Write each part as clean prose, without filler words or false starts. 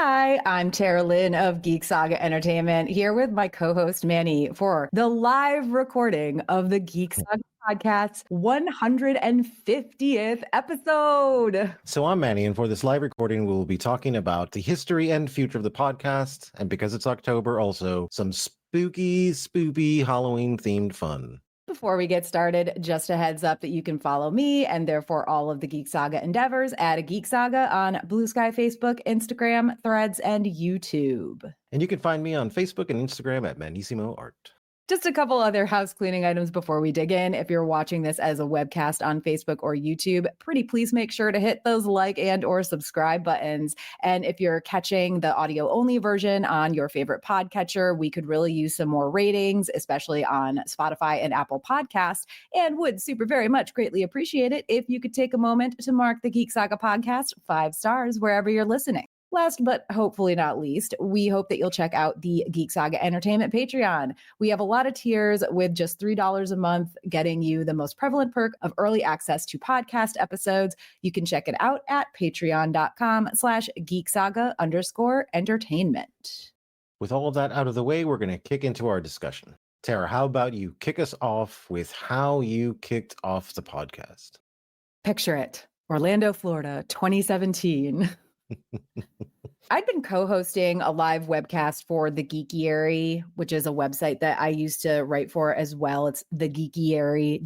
Hi, I'm Tara Lynn of Geek Saga Entertainment, here with my co-host Manny for the live recording of the Geek Saga podcast's 150th episode. So I'm Manny, and for this live recording, we'll be talking about the history and future of the podcast, and because it's October, also some spooky, spoopy Halloween-themed fun. Before we get started, just a heads up that you can follow me and therefore all of the Geek Saga endeavors at a Geek Saga on Blue Sky, Facebook, Instagram, Threads, and YouTube. And you can find me on Facebook and Instagram at Manissimo Art. Just a couple other house cleaning items before we dig in. If you're watching this as a webcast on Facebook or YouTube, pretty please make sure to hit those like and or subscribe buttons. And if you're catching the audio only version on your favorite podcatcher, we could really use some more ratings, especially on Spotify and Apple Podcasts, and would super very much greatly appreciate it if you could take a moment to mark the Geek Saga podcast 5 stars wherever you're listening. Last but hopefully not least, we hope that you'll check out the Geek Saga Entertainment Patreon. We have a lot of tiers with just $3 a month, getting you the most prevalent perk of early access to podcast episodes. You can check it out at patreon.com/geeksaga_entertainment. With all of that out of the way, we're going to kick into our discussion. Tara, how about you kick us off with how you kicked off the podcast? Picture it. Orlando, Florida, 2017. I'd been co-hosting a live webcast for The Geekiary, which is a website that I used to write for as well. It's The Geekiary,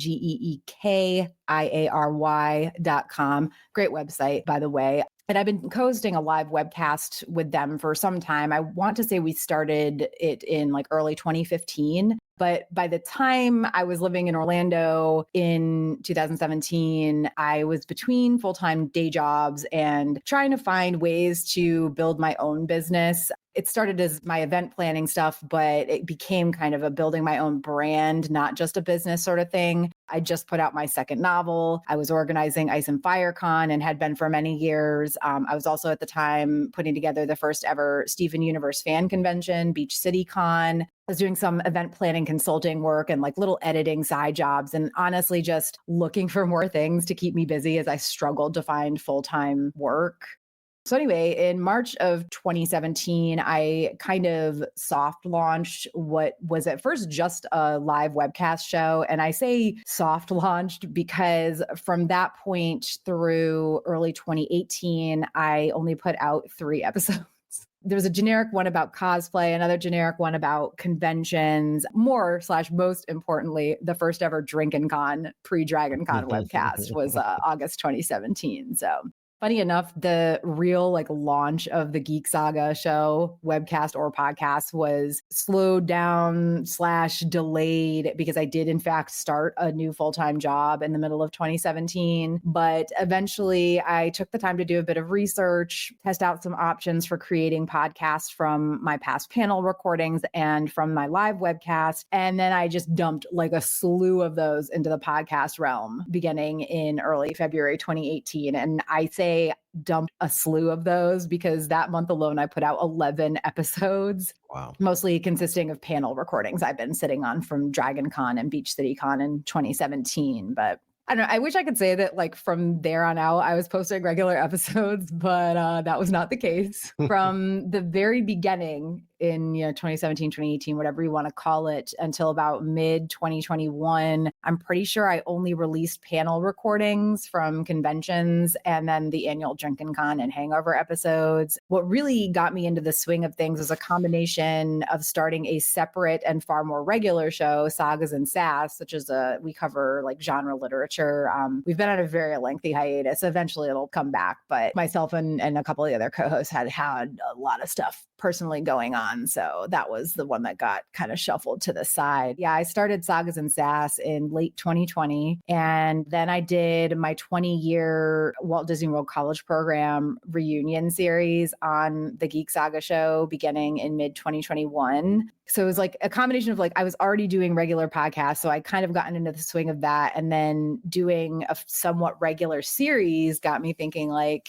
Geekiary.com. Great website, by the way. And I've been co-hosting a live webcast with them for some time. I want to say we started it in like early 2015. But by the time I was living in Orlando in 2017, I was between full-time day jobs and trying to find ways to build my own business. It started as my event planning stuff, but it became kind of a building my own brand, not just a business sort of thing. I just put out my second novel. I was organizing Ice and Fire Con and had been for many years. I was also at the time putting together the first ever Steven Universe fan convention, Beach City Con. I was doing some event planning consulting work and like little editing side jobs, and honestly just looking for more things to keep me busy as I struggled to find full-time work. So anyway, in March of 2017, I kind of soft launched what was at first just a live webcast show. And I say soft launched because from that point through early 2018, I only put out 3 episodes. There was a generic one about cosplay, another generic one about conventions, most importantly, the first ever Drinkin' Con pre-Dragon Con webcast was August 2017. So funny enough, the real launch of the Geek Saga show, webcast or podcast, was slowed down / delayed because I did in fact start a new full-time job in the middle of 2017. But eventually I took the time to do a bit of research, test out some options for creating podcasts from my past panel recordings and from my live webcast. And then I just dumped like a slew of those into the podcast realm beginning in early February 2018. And I say dumped a slew of those because that month alone I put out 11 episodes. Wow. Mostly consisting of panel recordings I've been sitting on from Dragon Con and Beach City Con in 2017. But I don't know. I wish I could say that from there on out, I was posting regular episodes, but that was not the case. From the very beginning in 2017, 2018, whatever you want to call it, until about mid 2021, I'm pretty sure I only released panel recordings from conventions and then the annual Drinkin' Con and Hangover episodes. What really got me into the swing of things was a combination of starting a separate and far more regular show, Sagas and Sass, which is we cover genre literature. We've been on a very lengthy hiatus. Eventually it'll come back, but myself and a couple of the other co-hosts had a lot of stuff personally going on. So that was the one that got kind of shuffled to the side. Yeah, I started Sagas and Sass in late 2020. And then I did my 20-year Walt Disney World College Program reunion series on the Geek Saga show beginning in mid 2021. So it was like a combination of I was already doing regular podcasts. So I kind of gotten into the swing of that. And then doing a somewhat regular series got me thinking I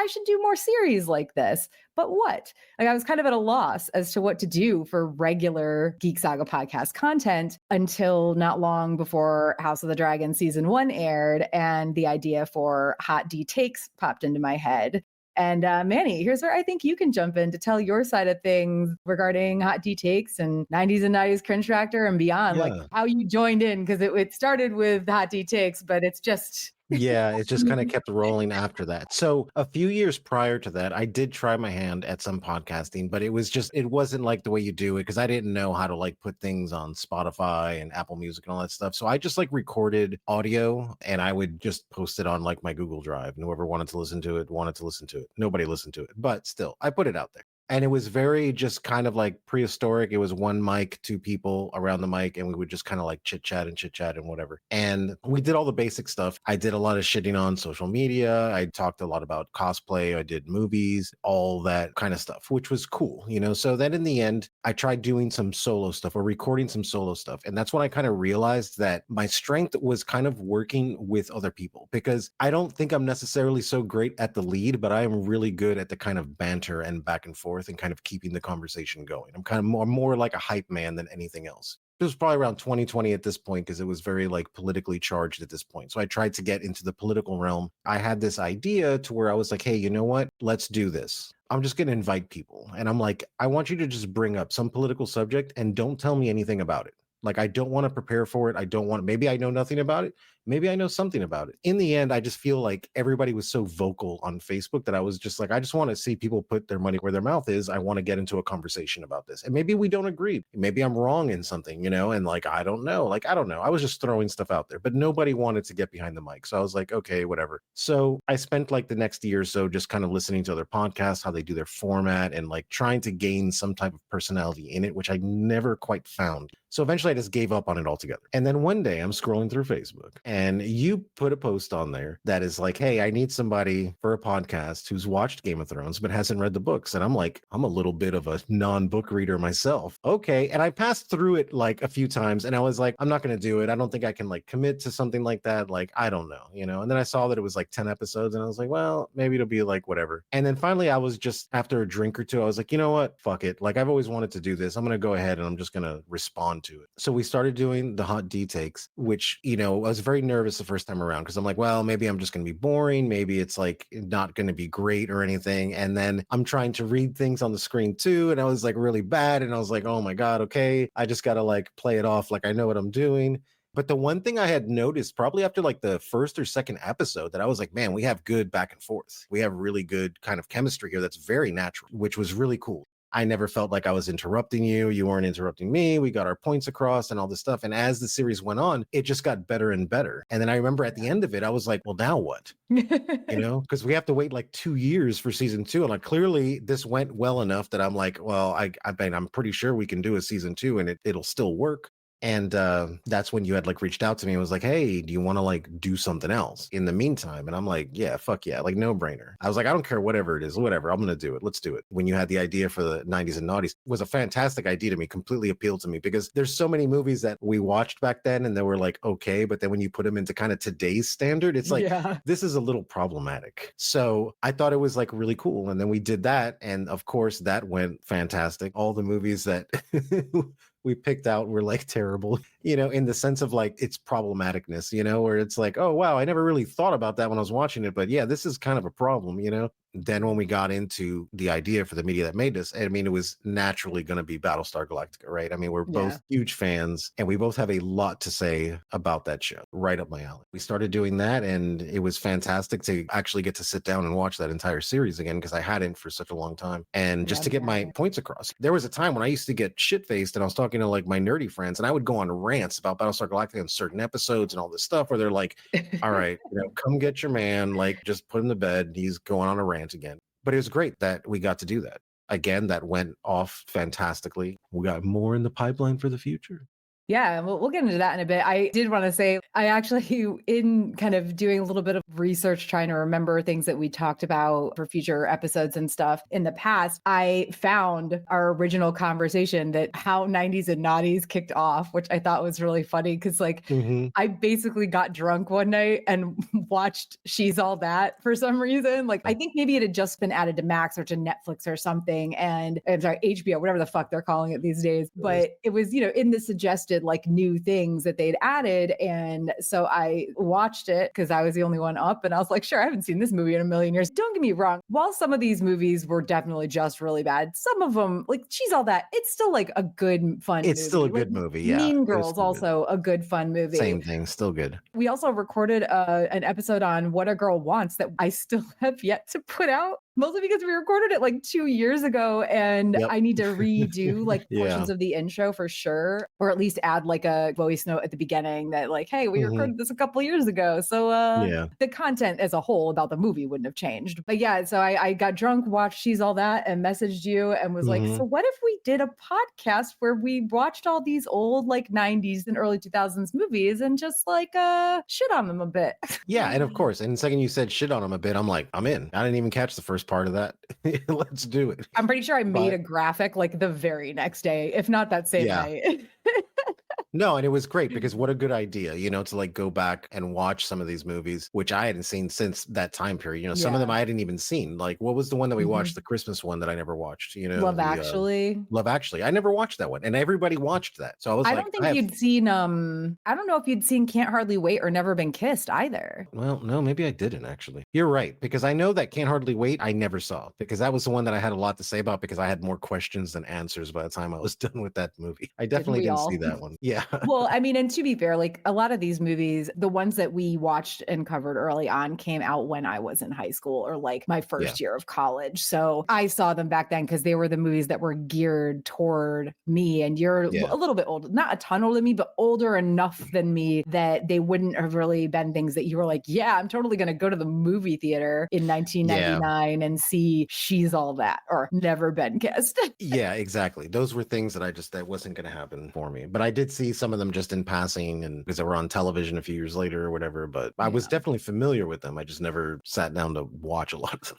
should do more series like this. But what? I was kind of at a loss as to what to do for regular Geek Saga podcast content until not long before House of the Dragon season 1 aired and the idea for Hot D Takes popped into my head. And Manny, here's where I think you can jump in to tell your side of things regarding Hot D Takes and 90s and 90s Cringe Factor and beyond, like Yeah. how you joined in, because it started with Hot D Takes, but it's just Yeah, it just kind of kept rolling after that. So a few years prior to that, I did try my hand at some podcasting, but it wasn't like the way you do it because I didn't know how to like put things on Spotify and Apple Music and all that stuff. So I just like recorded audio and I would just post it on like my Google Drive. And whoever wanted to listen to it wanted to listen to it. Nobody listened to it, but still, I put it out there. And it was very just kind of like prehistoric. It was one mic, two people around the mic, and we would just kind of like chit chat and whatever. And we did all the basic stuff. I did a lot of shitting on social media. I talked a lot about cosplay. I did movies, all that kind of stuff, which was cool, you know? So then in the end, I tried doing some solo stuff or recording some solo stuff. And that's when I kind of realized that my strength was kind of working with other people because I don't think I'm necessarily so great at the lead, but I am really good at the kind of banter and back and forth and kind of keeping the conversation going. I'm kind of more like a hype man than anything else. It was probably around 2020 at this point because it was very like politically charged at this point. So I tried to get into the political realm. I had this idea to where I was like, hey, you know what? Let's do this. I'm just going to invite people. And I'm like, I want you to just bring up some political subject and don't tell me anything about it. Like, I don't want to prepare for it. I don't want, maybe I know nothing about it. Maybe I know something about it. In the end, I just feel like everybody was so vocal on Facebook that I was just like, I just want to see people put their money where their mouth is. I want to get into a conversation about this. And maybe we don't agree. Maybe I'm wrong in something, you know, and like, I don't know. Like, I don't know. I was just throwing stuff out there, but nobody wanted to get behind the mic. So I was like, okay, whatever. So I spent like the next year or so just kind of listening to other podcasts, how they do their format and like trying to gain some type of personality in it, which I never quite found. So eventually I just gave up on it altogether. And then one day I'm scrolling through Facebook and you put a post on there that is like, hey, I need somebody for a podcast who's watched Game of Thrones but hasn't read the books. And I'm like, I'm a little bit of a non-book reader myself. Okay. And I passed through it like a few times and I was like, I'm not going to do it. I don't think I can like commit to something like that. Like, I don't know, you know? And then I saw that it was like 10 episodes and I was like, well, maybe it'll be like whatever. And then finally I was just after a drink or two, I was like, you know what? Fuck it. Like I've always wanted to do this. I'm going to go ahead and I'm just going to respond to it. So we started doing the Hot D Takes, which, you know, I was very nervous the first time around because I'm like, well, maybe I'm just going to be boring. Maybe it's like not going to be great or anything. And then I'm trying to read things on the screen too. And I was like really bad. And I was like, oh my God, okay. I just got to like play it off like I know what I'm doing. But the one thing I had noticed probably after like the first or second episode that I was like, man, we have good back and forth. We have really good kind of chemistry here that's very natural, which was really cool. I never felt like I was interrupting you. You weren't interrupting me. We got our points across and all this stuff. And as the series went on, it just got better and better. And then I remember at the end of it, I was like, well, now what? You know, because we have to wait like 2 years for season 2. And like clearly this went well enough that I'm like, well, I mean, I'm pretty sure we can do a season 2 and it'll still work. And that's when you had like reached out to me and was like, hey, do you want to like do something else in the meantime? And I'm like, yeah, fuck yeah, like no brainer. I was like, I don't care whatever it is, whatever, I'm going to do it. Let's do it. When you had the idea for the 90s and naughties, it was a fantastic idea to me, completely appealed to me because there's so many movies that we watched back then and they were like, okay, but then when you put them into kind of today's standard, it's like, this is a little problematic. So I thought it was like really cool. And then we did that. And of course that went fantastic. All the movies that we picked out were like terrible, you know, in the sense of like its problematicness, you know, where it's like, oh, wow, I never really thought about that when I was watching it. But yeah, this is kind of a problem, you know. Then when we got into the idea for the media that made this, I mean, it was naturally going to be Battlestar Galactica, right? I mean, we're both huge fans and we both have a lot to say about that show, right up my alley. We started doing that and it was fantastic to actually get to sit down and watch that entire series again because I hadn't for such a long time. And just to get my points across. There was a time when I used to get shit-faced and I was talking to like my nerdy friends and I would go on rants about Battlestar Galactica and certain episodes and all this stuff where they're like, all right, you know, come get your man, like just put him to bed. He's going on a rant again. But it was great that we got to do that. Again, that went off fantastically. We got more in the pipeline for the future. Yeah, we'll get into that in a bit. I did want to say, I actually, in kind of doing a little bit of research, trying to remember things that we talked about for future episodes and stuff in the past, I found our original conversation that how 90s and naughties kicked off, which I thought was really funny because like I basically got drunk one night and watched She's All That for some reason. Like I think maybe it had just been added to Max or to Netflix or something. And I'm sorry, HBO, whatever the fuck they're calling it these days. But it was, you know, in the suggested posted like new things that they'd added. And so I watched it because I was the only one up. And I was like, sure, I haven't seen this movie in a million years. Don't get me wrong. While some of these movies were definitely just really bad, some of them, like She's All That, it's still like a good, fun It's still a movie. Like good movie. Yeah. Mean It is Girls, still good. also a good, fun movie. Same thing. Still good. We also recorded an episode on What a Girl Wants that I still have yet to put out, mostly because we recorded it like 2 years ago and Yep. I need to redo like Yeah. portions of the intro for sure, or at least add like a voice note at the beginning that like, hey, we Mhm. recorded this a couple of years ago. So Yeah. the content as a whole about the movie wouldn't have changed. But yeah, so I got drunk, watched She's All That, and messaged you and was like, so Mhm. what if we did a podcast where we watched all these old like 90s and early 2000s movies and just like shit on them a bit? Yeah, and of course, and the second you said shit on him a bit, I'm like, I'm in. I didn't even catch the first part of that. Let's do it. I'm pretty sure I made But a graphic like the very next day, if not that same yeah. night. No, and it was great because what a good idea, to like go back and watch some of these movies, which I hadn't seen since that time period. Some of them Yeah. I hadn't even seen. Like, what was the one that we watched, Mhm. the Christmas one that I never watched? Love The Actually. Love Actually. I never watched that one, and everybody watched that. So I was I like, don't think you'd seen I don't know if you'd seen Can't Hardly Wait or Never Been Kissed either. well, no, maybe I didn't actually. You're right, because I know that Can't Hardly Wait, I never saw because that was the one that I had a lot to say about because I had more questions than answers by the time I was done with that movie. I Didn't definitely we didn't see all? that one. Yeah. Well, I mean, and to be fair, like a lot of these movies, the ones that we watched and covered early on came out when I was in high school or like my Yeah. first year of college. So I saw them back then because they were the movies that were geared toward me. And you're Yeah. a little bit old, not a ton older than me, but older enough than me that they wouldn't have really been things that you were like, yeah, I'm totally going to go to the movie theater in Yeah. 1999 and see She's All That or Never Been Kissed. Yeah, exactly. Those were things that wasn't going to happen for me. But I did see some of them just in passing and because they were on television a few years later or whatever. But I was Yeah. definitely familiar with them. I just never sat down to watch a lot of them.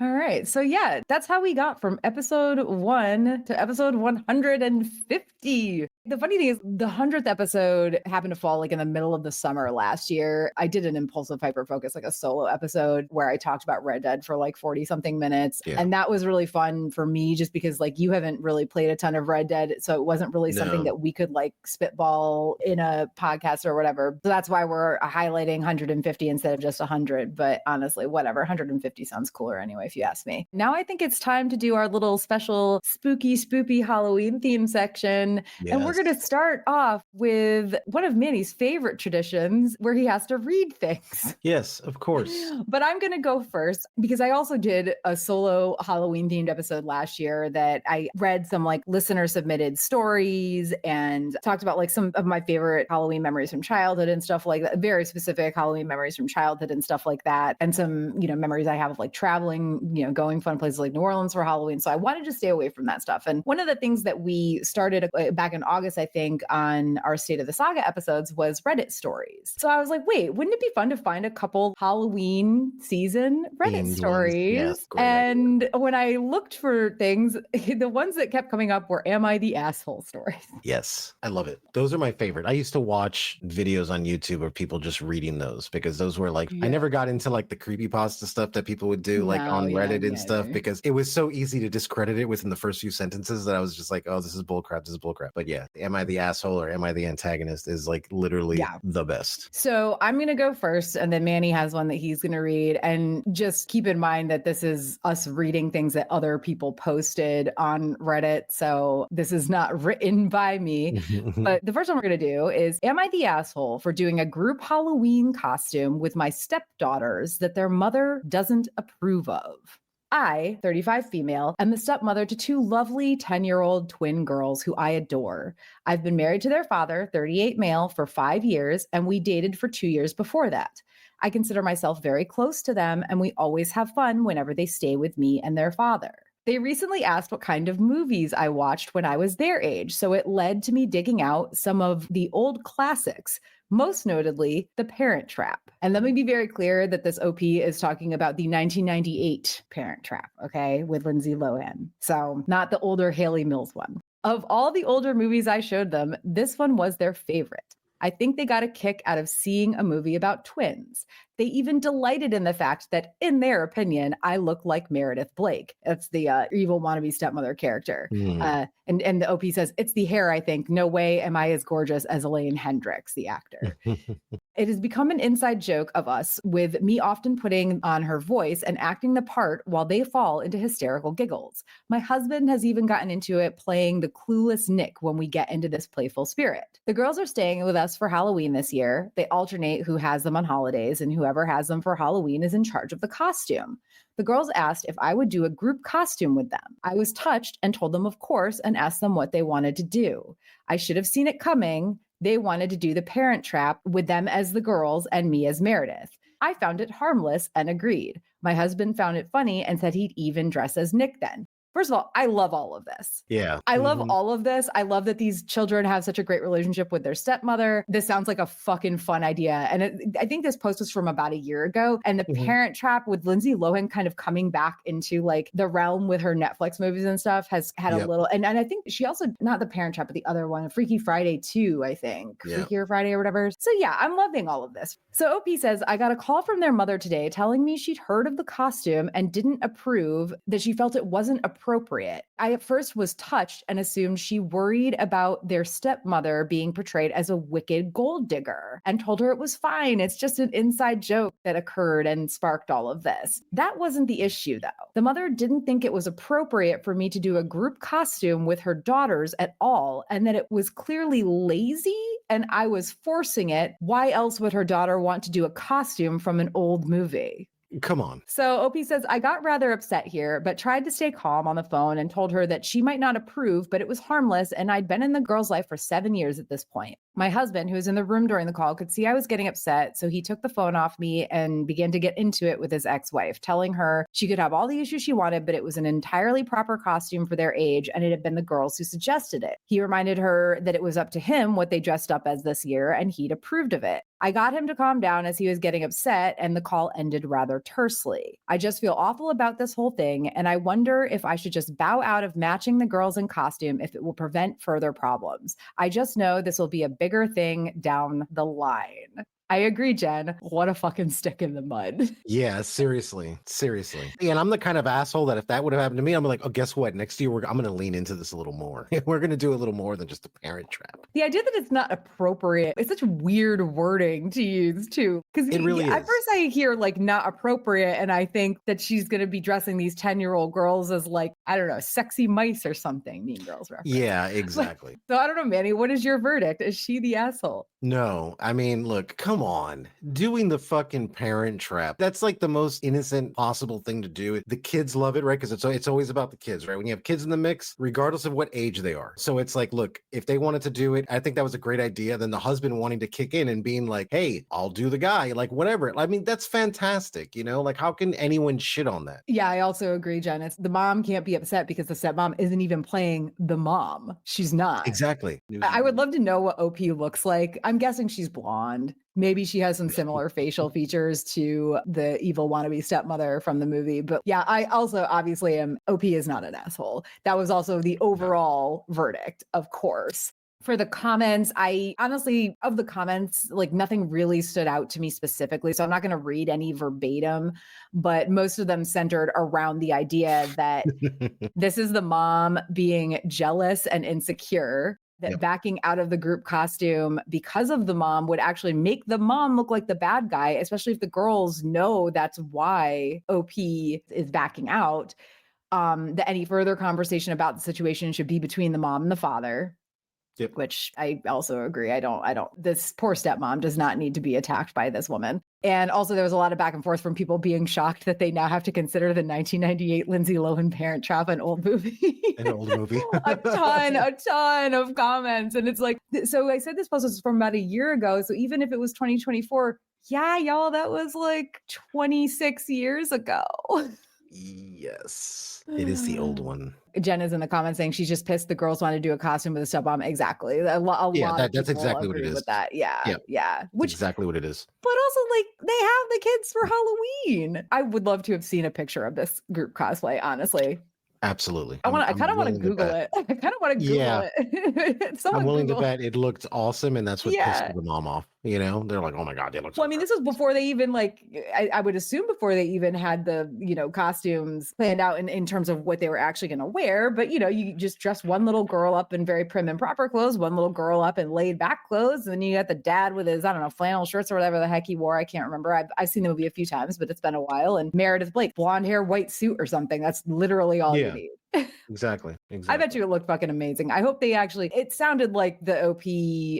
All right. So, yeah, that's how we got from episode 1 to episode 150. The funny thing is, the 100th episode happened to fall like in the middle of the summer last year. I did an impulsive hyper focus, like a solo episode where I talked about Red Dead for like 40 something minutes. Yeah. And that was really fun for me just because like you haven't really played a ton of Red Dead. So it wasn't really something No. that we could like spitball in a podcast or whatever. So that's why we're highlighting 150 instead of just 100. But honestly, whatever. 150 sounds cooler anyway, if you ask me. Now I think it's time to do our little special spooky, spoopy Halloween theme section. And we're going to start off with one of Manny's favorite traditions where he has to read things. Yes, of course. But I'm going to go first because I also did a solo Halloween themed episode last year that I read some like listener submitted stories and talked about like some of my favorite Halloween memories from childhood and stuff like that, very specific Halloween memories from childhood and stuff like that. And some, memories I have of like traveling, going fun places like New Orleans for Halloween. So I wanted to stay away from that stuff. And one of the things that we started back in August, I think, on our State of the Saga episodes was Reddit stories. So I was like, wait, wouldn't it be fun to find a couple Halloween season Reddit Themed ones. stories? Yes, great idea. And when I looked for things, the ones that kept coming up were Am I the Asshole stories. Yes, I love it. Those are my favorite. I used to watch videos on YouTube of people just reading those because those were like, I never got into like the creepypasta stuff that people would do like on Reddit and stuff because it was so easy to discredit it within the first few sentences that I was just like, oh, this is bullcrap. This is bullcrap. But yeah, am I the asshole or am I the antagonist is like literally the best. So I'm going to go first and then Manny has one that he's going to read. And just keep in mind that this is us reading things that other people posted on Reddit. So this is not written by me. But the first one we're going to do is, am I the asshole for doing a group Halloween costume with my stepdaughters that their mother doesn't approve of? I, 35 female, am the stepmother to two lovely 10-year-old twin girls who I adore. I've been married to their father, 38 male, for 5 years, and we dated for 2 years before that. I consider myself very close to them, and we always have fun whenever they stay with me and their father. They recently asked what kind of movies I watched when I was their age, so it led to me digging out some of the old classics, most notably The Parent Trap. And let me be very clear that this OP is talking about the 1998 Parent Trap, okay, with Lindsay Lohan. So not the older Haley Mills one. Of all the older movies I showed them, this one was their favorite. I think they got a kick out of seeing a movie about twins. They even delighted in the fact that, in their opinion, I look like Meredith Blake. That's the evil wannabe stepmother character. Mm. And the OP says, it's the hair, I think. No way am I as gorgeous as Elaine Hendricks, the actor. It has become an inside joke of us, with me often putting on her voice and acting the part while they fall into hysterical giggles. My husband has even gotten into it, playing the clueless Nick when we get into this playful spirit. The girls are staying with us for Halloween this year. They alternate who has them on holidays, and whoever has them for Halloween is in charge of the costume. The girls asked if I would do a group costume with them. I was touched and told them of course, and asked them what they wanted to do. I should have seen it coming. They wanted to do the Parent Trap with them as the girls and me as Meredith. I found it harmless and agreed. My husband found it funny and said he'd even dress as Nick then. First of all, I love all of this. Yeah. I love all of this. I love that these children have such a great relationship with their stepmother. This sounds like a fucking fun idea. And I think this post was from about a year ago. And the Parent Trap with Lindsay Lohan kind of coming back into like the realm with her Netflix movies and stuff has had a little, and I think she also, not the Parent Trap, but the other one, Freaky Friday 2, I think. Freakier Friday or whatever. So yeah, I'm loving all of this. So OP says, I got a call from their mother today telling me she'd heard of the costume and didn't approve, that she felt it wasn't appropriate. I at first was touched and assumed she worried about their stepmother being portrayed as a wicked gold digger, and told her it was fine. It's just an inside joke that occurred and sparked all of this. That wasn't the issue though. The mother didn't think it was appropriate for me to do a group costume with her daughters at all, and that it was clearly lazy and I was forcing it. Why else would her daughter want to do a costume from an old movie? Come on. So OP says, I got rather upset here, but tried to stay calm on the phone and told her that she might not approve, but it was harmless, and I'd been in the girl's life for 7 years at this point. My husband, who was in the room during the call, could see I was getting upset, so he took the phone off me and began to get into it with his ex-wife, telling her she could have all the issues she wanted, but it was an entirely proper costume for their age, and it had been the girls who suggested it. He reminded her that it was up to him what they dressed up as this year, and he'd approved of it. I got him to calm down as he was getting upset, and the call ended rather tersely. I just feel awful about this whole thing, and I wonder if I should just bow out of matching the girls in costume if it will prevent further problems. I just know this will be a bigger thing down the line. I agree, Jen. What a fucking stick in the mud. Yeah, seriously. Seriously. And I'm the kind of asshole that if that would have happened to me, I'm like, oh, guess what? Next year, I'm going to lean into this a little more. We're going to do a little more than just a Parent Trap. The idea that it's not appropriate, it's such weird wording to use too. Because it really at is. first I hear like not appropriate, and I think that she's going to be dressing these 10-year-old girls as like, I don't know, sexy mice or something. Mean Girls reference. Yeah, exactly. So I don't know, Manny, what is your verdict? Is she the asshole? No, I mean, look, come on. Doing the fucking Parent Trap. That's like the most innocent possible thing to do. The kids love it, right? Because it's always about the kids, right? When you have kids in the mix, regardless of what age they are. So it's like, look, if they wanted to do it, I think that was a great idea. Then the husband wanting to kick in and being like, hey, I'll do the guy, like whatever. I mean, that's fantastic. You know, like how can anyone shit on that? Yeah, I also agree, Jen. It's the mom can't be upset because the stepmom isn't even playing the mom. She's not. Exactly. I would love to know what OP looks like. I'm guessing she's blonde. Maybe she has some similar facial features to the evil wannabe stepmother from the movie. But yeah, I also obviously am, OP is not an asshole. That was also the overall verdict, of course. For the comments, I honestly, of the comments, like nothing really stood out to me specifically. So I'm not going to read any verbatim, but most of them centered around the idea that this is the mom being jealous and insecure, that backing out of the group costume because of the mom would actually make the mom look like the bad guy, especially if the girls know that's why OP is backing out. That any further conversation about the situation should be between the mom and the father. Yep. Which I also agree. This poor stepmom does not need to be attacked by this woman. And also there was a lot of back and forth from people being shocked that they now have to consider the 1998 Lindsay Lohan Parent Trap an old movie. An old movie. a ton of comments. And it's like, so I said this post was from about a year ago. So even if it was 2024, yeah, y'all, that was like 26 years ago. Yes, it is the old one. Jen is in the comments saying she's just pissed the girls want to do a costume with a stepmom. Exactly. That's exactly what it is. With that. Yeah. Which exactly what it is. But also, like, they have the kids for Halloween. I would love to have seen a picture of this group cosplay, honestly. Absolutely. I I'm kind of want to willing to Google bet. it. I kind of want to Google Yeah, it. I'm Someone willing to Google. bet it looked awesome, and that's what pissed Yeah. the mom off, you know? They're like, "Oh my god, they look Well, so I mean, this was perfect." before they even like I would assume before they even had the, costumes planned out in terms of what they were actually going to wear. But you just dress one little girl up in very prim and proper clothes, one little girl up in laid back clothes, and then you got the dad with his, I don't know, flannel shirts or whatever the heck he wore. I can't remember. I've seen the movie a few times, but it's been a while. And Meredith Blake, blonde hair, white suit or something. That's literally all you Yeah, need. exactly, I bet exactly. you it looked fucking amazing. I hope they actually, it sounded like the OP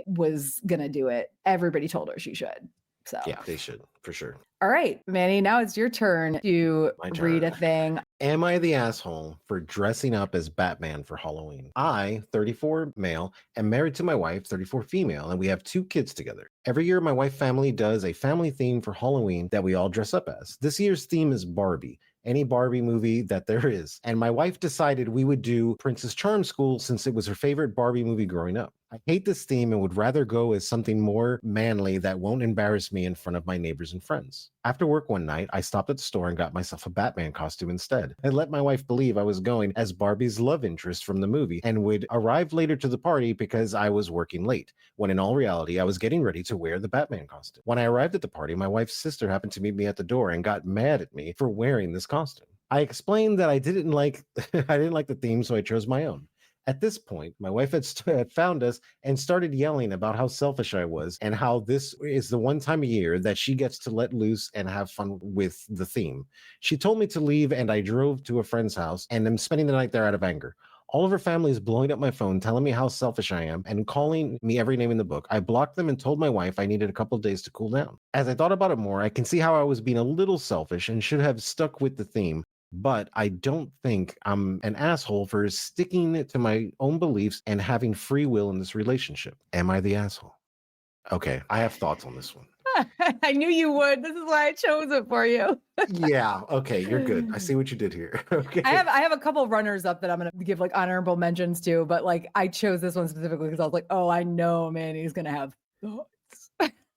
was going to do it. Everybody told her she should. So, Yeah, they should, for sure. all right, Manny, now it's your turn to My read a turn. thing. Am I the asshole for dressing up as Batman for Halloween? I, 34 male, am married to my wife, 34 female, and we have 2 kids together. Every year, my wife family does a family theme for Halloween that we all dress up as. This year's theme is Barbie, any Barbie movie that there is. And my wife decided we would do Princess Charm School since it was her favorite Barbie movie growing up. I hate this theme and would rather go as something more manly that won't embarrass me in front of my neighbors and friends. After work one night, I stopped at the store and got myself a Batman costume instead. I let my wife believe I was going as Barbie's love interest from the movie and would arrive later to the party because I was working late, when in all reality, I was getting ready to wear the Batman costume. When I arrived at the party, my wife's sister happened to meet me at the door and got mad at me for wearing this costume. I explained that I didn't like I didn't like the theme, so I chose my own. At this point, my wife had found us and started yelling about how selfish I was and how this is the one time a year that she gets to let loose and have fun with the theme. She told me to leave, and I drove to a friend's house and am spending the night there out of anger. All of her family is blowing up my phone, telling me how selfish I am and calling me every name in the book. I blocked them and told my wife I needed a couple of days to cool down. As I thought about it more, I can see how I was being a little selfish and should have stuck with the theme, but I don't think I'm an asshole for sticking to my own beliefs and having free will in this relationship. Am I the asshole? Okay, I have thoughts on this one. I knew you would. This is why I chose it for you. Yeah, okay, you're good. I see what you did here. Okay. I have a couple runners up that I'm gonna give like honorable mentions to, but like I chose this one specifically because I was like, oh, I know Manny's gonna have thoughts.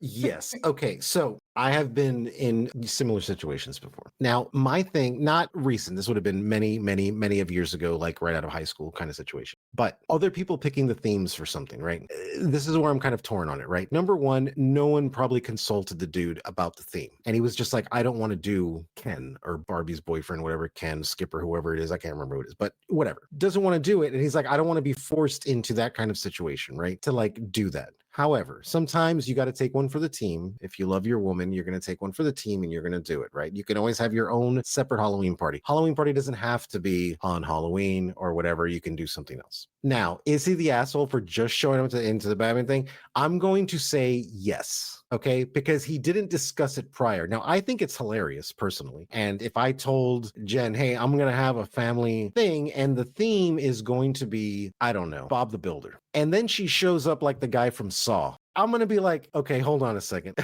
Yes. Okay. So I have been in similar situations before. Now, my thing, not recent, this would have been many, many, many of years ago, like right out of high school kind of situation, but other people picking the themes for something, right? This is where I'm kind of torn on it, right? Number one, no one probably consulted the dude about the theme. And he was just like, I don't want to do Ken or Barbie's boyfriend, whatever, Ken, Skipper, whoever it is. I can't remember who it is, but whatever. Doesn't want to do it. And he's like, I don't want to be forced into that kind of situation, right? To like do that. However, sometimes you got to take one for the team. If you love your woman, you're going to take one for the team and you're going to do it, right? You can always have your own separate Halloween party. Halloween party doesn't have to be on Halloween or whatever. You can do something else. Now, is he the asshole for just showing up into the Batman thing? I'm going to say yes, okay? Because he didn't discuss it prior. Now, I think it's hilarious personally. And if I told Jen, hey, I'm going to have a family thing and the theme is going to be, I don't know, Bob the Builder. And then she shows up like the guy from Saw. I'm going to be like, okay, hold on a second.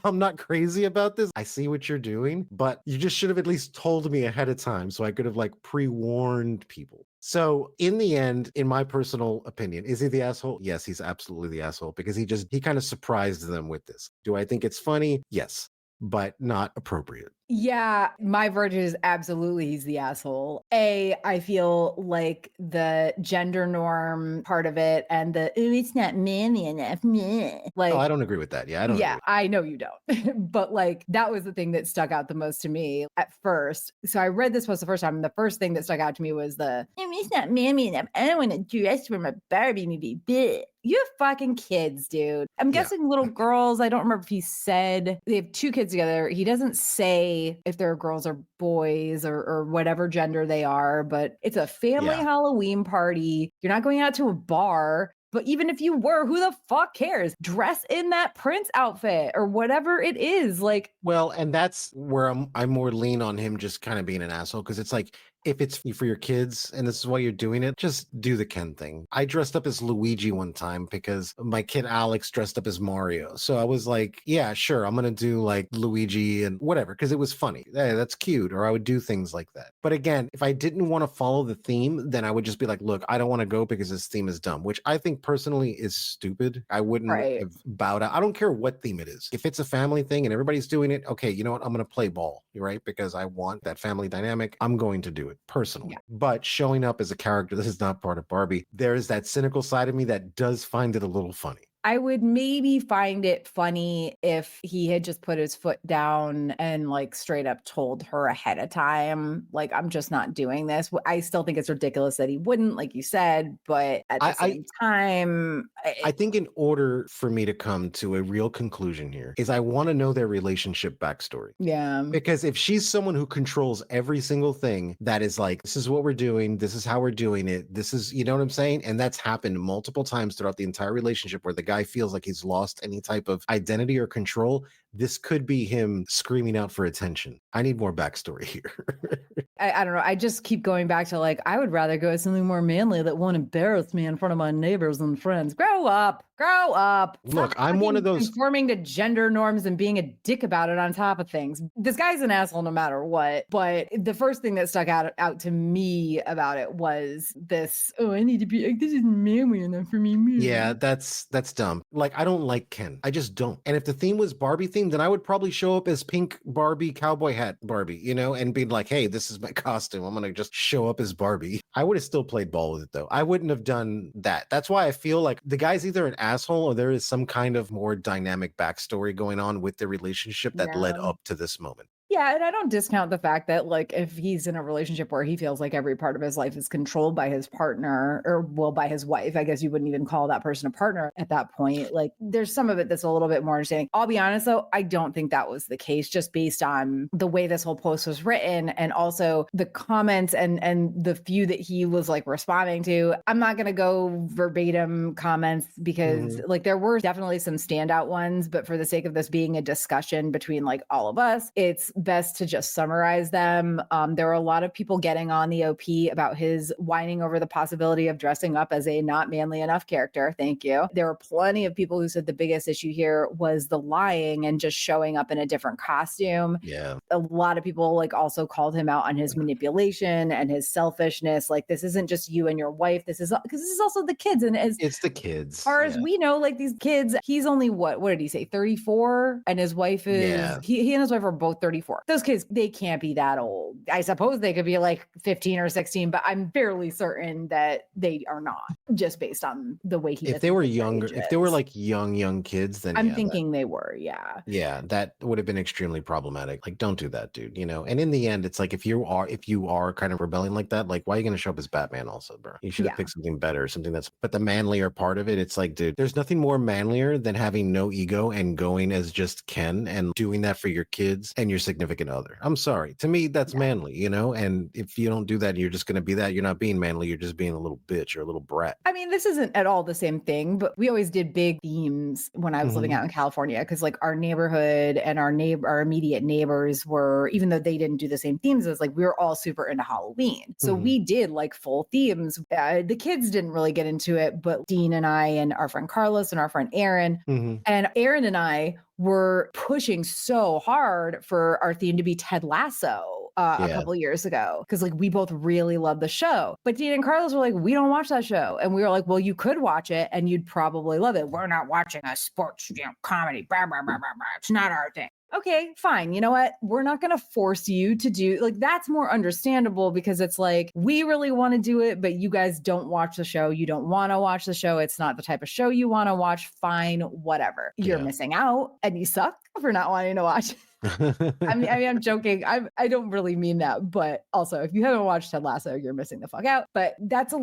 I'm not crazy about this. I see what you're doing, but you just should have at least told me ahead of time so I could have like pre-warned people. So in the end, in my personal opinion, is he the asshole? Yes, he's absolutely the asshole because he kind of surprised them with this. Do I think it's funny? Yes, but not appropriate. Yeah, my verdict is absolutely he's the asshole. I feel like the gender norm part of it and the "ooh, it's not manly enough," meh. Oh, I Like, don't agree with that. Yeah, I don't agree yeah, with I know you don't. But like that was the thing that stuck out the most to me at first. So I read this post the first time, and the first thing that stuck out to me was the "it's not manly enough. I don't want to dress for my Barbie movie." Bleh. You have fucking kids, dude. I'm Yeah. guessing little girls. I don't remember if he said they have 2 kids together. He doesn't say if they're girls or boys or whatever gender they are, but it's a family Yeah. Halloween party. You're not going out to a bar. But even if you were, who the fuck cares? Dress in that Prince outfit or whatever it is. Like, Well, and that's where I'm more lean on him just kind of being an asshole because it's like if it's for your kids and this is why you're doing it, just do the Ken thing. I dressed up as Luigi one time because my kid Alex dressed up as Mario. So I was like, yeah, sure, I'm gonna do like Luigi and whatever because it was funny. Hey, that's cute. Or I would do things like that. But again, if I didn't want to follow the theme, then I would just be like, look, I don't want to go because this theme is dumb, which I think personally is stupid. I wouldn't right. have bowed out. I don't care what theme it is. If it's a family thing and everybody's doing it, okay, you know what? I'm gonna play ball, right? Because I want that family dynamic. I'm going to do do it personally. But showing up as a character that is not part of Barbie, there is that cynical side of me that does find it a little funny. I would maybe find it funny if he had just put his foot down and like straight up told her ahead of time, like, I'm just not doing this. I still think it's ridiculous that he wouldn't, like you said, but at the I same time, I think in order for me to come to a real conclusion here is I want to know their relationship backstory. yeah. Because if she's someone who controls every single thing that is like, this is what we're doing, this is how we're doing it, this is, you know what I'm saying? And that's happened multiple times throughout the entire relationship where the guy feels like he's lost any type of identity or control. This could be him screaming out for attention. I need more backstory here. I don't know. I just keep going back to like, I would rather go with something more manly that won't embarrass me in front of my neighbors and friends. Grow up. Grow up. Look, Stop I'm one of those conforming to gender norms and being a dick about it on top of things. This guy's an asshole no matter what. But the first thing that stuck out to me about it was this, oh, I need to be like, this isn't manly enough for me. Yeah, that's dumb. Like, I don't like Ken. I just don't. And if the theme was Barbie themed, then I would probably show up as pink Barbie, cowboy hat Barbie, you know, and be like, hey, this is my costume. I'm gonna just show up as Barbie. I would have still played ball with it though. I wouldn't have done that. That's why I feel like the guy's either an asshole or there is some kind of more dynamic backstory going on with the relationship that led up to this moment. Yeah, and I don't discount the fact that, like, if he's in a relationship where he feels like every part of his life is controlled by his partner or, well, by his wife, I guess you wouldn't even call that person a partner at that point. Like, there's some of it that's a little bit more understanding. I'll be honest, though, I don't think that was the case just based on the way this whole post was written and also the comments and the few that he was, like, responding to. I'm not going to go verbatim comments because, like, there were definitely some standout ones, but for the sake of this being a discussion between, like, all of us, it's best to just summarize them. There were a lot of people getting on the OP about his whining over the possibility of dressing up as a not manly enough character. Thank you. There were plenty of people who said the biggest issue here was the lying and just showing up in a different costume. Yeah. A lot of people like also called him out on his manipulation and his selfishness. Like, this isn't just you and your wife. This is because this is also the kids. And it's the kids. As far as we know, like these kids, he's only what did he say? 34, and his wife is he and his wife are both 34. Those kids, they can't be that old. I suppose they could be like 15 or 16, but I'm fairly certain that they are not, just based on the way he. If they were younger, if they were like young kids, then I'm thinking they were, yeah. Yeah, that would have been extremely problematic. Like, don't do that, dude. You know. And in the end, it's like if you are kind of rebelling like that, like, why are you going to show up as Batman? Also, bro, you should have picked something better, something that's. But the manlier part of it, it's like, dude, there's nothing more manlier than having no ego and going as just Ken and doing that for your kids and your significant other. I'm sorry. To me, that's manly, you know? And if you don't do that, you're just going to be that. You're not being manly. You're just being a little bitch or a little brat. I mean, this isn't at all the same thing, but we always did big themes when I was living out in California because like our neighborhood and our immediate neighbors were, even though they didn't do the same themes, it was like we were all super into Halloween. So we did like full themes. The kids didn't really get into it, but Dean and I and our friend Carlos and our friend Aaron and Aaron and I were pushing so hard for our theme to be Ted Lasso a couple years ago because like we both really loved the show. But Dean and Carlos were like, we don't watch that show. And we were like, well, you could watch it and you'd probably love it. We're not watching a sports comedy. Blah, blah, blah, blah, blah. It's not our thing. Okay, fine. You know what? We're not going to force you to do like that's more understandable because it's like we really want to do it, but you guys don't watch the show. You don't want to watch the show. It's not the type of show you want to watch. Fine, whatever. You're missing out and you suck for not wanting to watch. I mean, I'm joking. I don't really mean that, but also if you haven't watched Ted Lasso, you're missing the fuck out. But that's